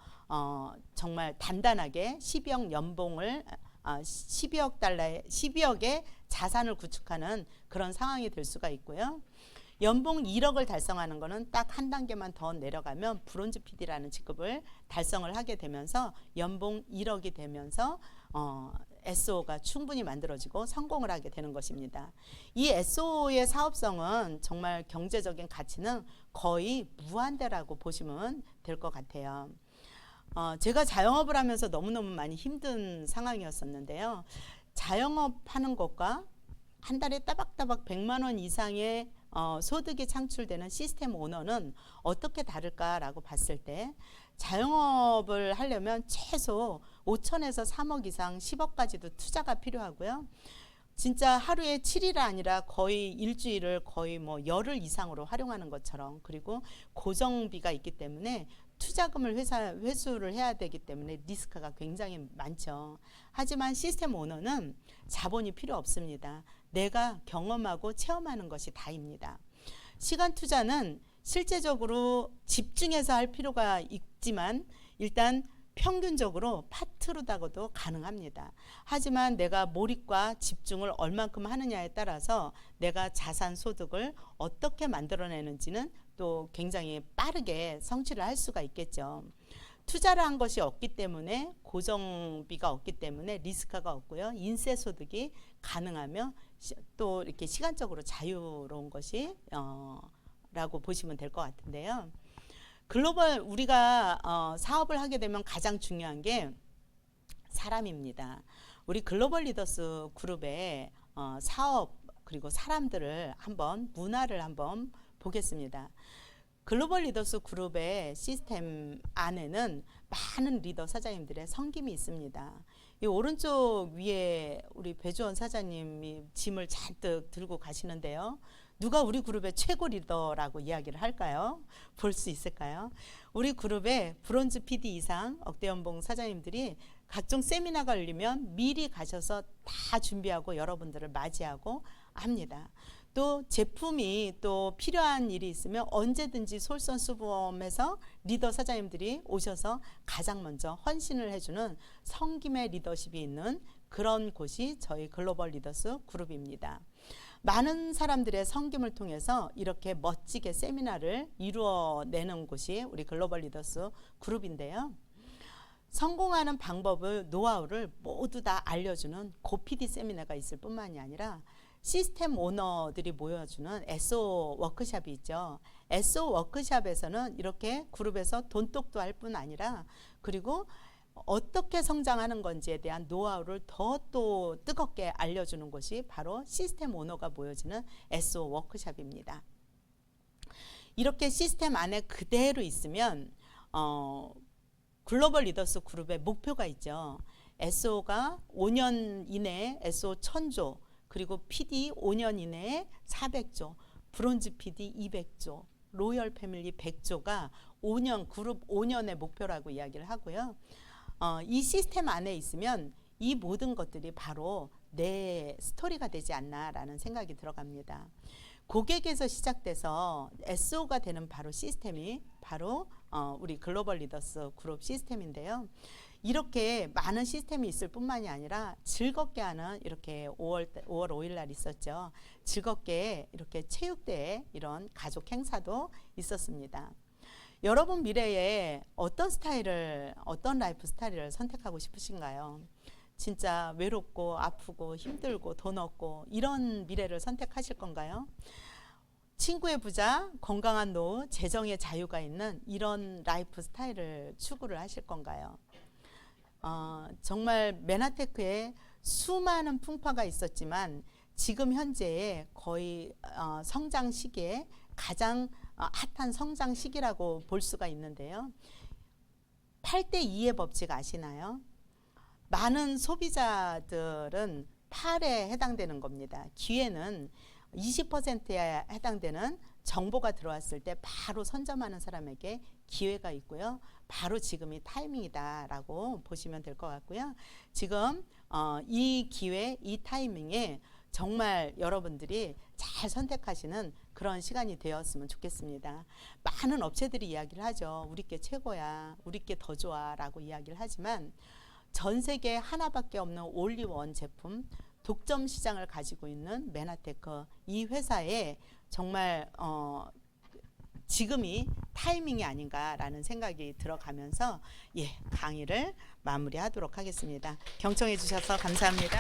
정말 단단하게 12억 연봉을 12억 달러의 12억의 자산을 구축하는 그런 상황이 될 수가 있고요. 연봉 1억을 달성하는 것은 딱 한 단계만 더 내려가면 브론즈 PD라는 직급을 달성을 하게 되면서 연봉 1억이 되면서 SO가 충분히 만들어지고 성공을 하게 되는 것입니다. 이 SO의 사업성은 정말 경제적인 가치는 거의 무한대라고 보시면 될 것 같아요. 제가 자영업을 하면서 너무너무 많이 힘든 상황이었었는데요. 자영업 하는 것과 한 달에 따박따박 100만 원 이상의 소득이 창출되는 시스템 오너는 어떻게 다를까라고 봤을 때 자영업을 하려면 최소 5천에서 3억 이상 10억까지도 투자가 필요하고요. 진짜 하루에 7일 아니라 거의 일주일을 거의 뭐 열흘 이상으로 활용하는 것처럼 그리고 고정비가 있기 때문에 투자금을 회수를 해야 되기 때문에 리스크가 굉장히 많죠. 하지만 시스템 오너는 자본이 필요 없습니다. 내가 경험하고 체험하는 것이 다입니다. 시간 투자는 실제적으로 집중해서 할 필요가 있지만 일단 평균적으로 파트로다고도 가능합니다. 하지만 내가 몰입과 집중을 얼만큼 하느냐에 따라서 내가 자산 소득을 어떻게 만들어내는지는 또 굉장히 빠르게 성취를 할 수가 있겠죠. 투자를 한 것이 없기 때문에 고정비가 없기 때문에 리스크가 없고요. 인세 소득이 가능하며 또 이렇게 시간적으로 자유로운 것이 라고 보시면 될 것 같은데요. 글로벌 우리가 사업을 하게 되면 가장 중요한 게 사람입니다. 우리 글로벌 리더스 그룹의 사업 그리고 사람들을 한번 문화를 한번 보겠습니다. 글로벌 리더스 그룹의 시스템 안에는 많은 리더 사장님들의 섬김이 있습니다. 이 오른쪽 위에 우리 배주원 사장님이 짐을 잔뜩 들고 가시는데요. 누가 우리 그룹의 최고 리더라고 이야기를 할까요? 볼 수 있을까요? 우리 그룹의 브론즈 PD 이상 억대 연봉 사장님들이 각종 세미나가 열리면 미리 가셔서 다 준비하고 여러분들을 맞이하고 합니다. 또 제품이 또 필요한 일이 있으면 언제든지 솔선수범해서 리더 사장님들이 오셔서 가장 먼저 헌신을 해주는 섬김의 리더십이 있는 그런 곳이 저희 글로벌 리더스 그룹입니다. 많은 사람들의 섬김을 통해서 이렇게 멋지게 세미나를 이루어내는 곳이 우리 글로벌 리더스 그룹인데요. 성공하는 방법을 노하우를 모두 다 알려주는 고PD 세미나가 있을 뿐만이 아니라 시스템 오너들이 모여주는 SO 워크샵이 있죠. SO 워크샵에서는 이렇게 그룹에서 돈독도 할 뿐 아니라 그리고 어떻게 성장하는 건지에 대한 노하우를 더 또 뜨겁게 알려주는 곳이 바로 시스템 오너가 모여지는 SO 워크샵입니다. 이렇게 시스템 안에 그대로 있으면 글로벌 리더스 그룹의 목표가 있죠. SO가 5년 이내에 SO 1000조 그리고 PD 5년 이내에 400조, 브론즈 PD 200조, 로열 패밀리 100조가 5년 그룹 5년의 목표라고 이야기를 하고요. 이 시스템 안에 있으면 이 모든 것들이 바로 내 스토리가 되지 않나라는 생각이 들어갑니다. 고객에서 시작돼서 SO가 되는 바로 시스템이 바로 우리 글로벌 리더스 그룹 시스템인데요. 이렇게 많은 시스템이 있을 뿐만이 아니라 즐겁게 하는 이렇게 5월 5일 날 있었죠. 즐겁게 이렇게 체육대회 이런 가족 행사도 있었습니다. 여러분 미래에 어떤 라이프 스타일을 선택하고 싶으신가요? 진짜 외롭고 아프고 힘들고 돈 없고 이런 미래를 선택하실 건가요? 친구의 부자, 건강한 노후, 재정의 자유가 있는 이런 라이프 스타일을 추구를 하실 건가요? 정말 메나테크에 수많은 풍파가 있었지만 지금 현재의 거의 성장 시기에 가장 핫한 성장 시기라고 볼 수가 있는데요. 8대 2의 법칙 아시나요? 많은 소비자들은 8에 해당되는 겁니다. 기회는 20%에 해당되는 정보가 들어왔을 때 바로 선점하는 사람에게 기회가 있고요. 바로 지금이 타이밍이다라고 보시면 될 것 같고요. 지금 이 기회, 이 타이밍에 정말 여러분들이 잘 선택하시는 그런 시간이 되었으면 좋겠습니다. 많은 업체들이 이야기를 하죠. 우리 게 최고야, 우리 게 더 좋아 라고 이야기를 하지만 전 세계 하나밖에 없는 올리원 제품 독점 시장을 가지고 있는 메나테크, 이 회사에 정말 지금이 타이밍이 아닌가라는 생각이 들어가면서 강의를 마무리하도록 하겠습니다. 경청해 주셔서 감사합니다.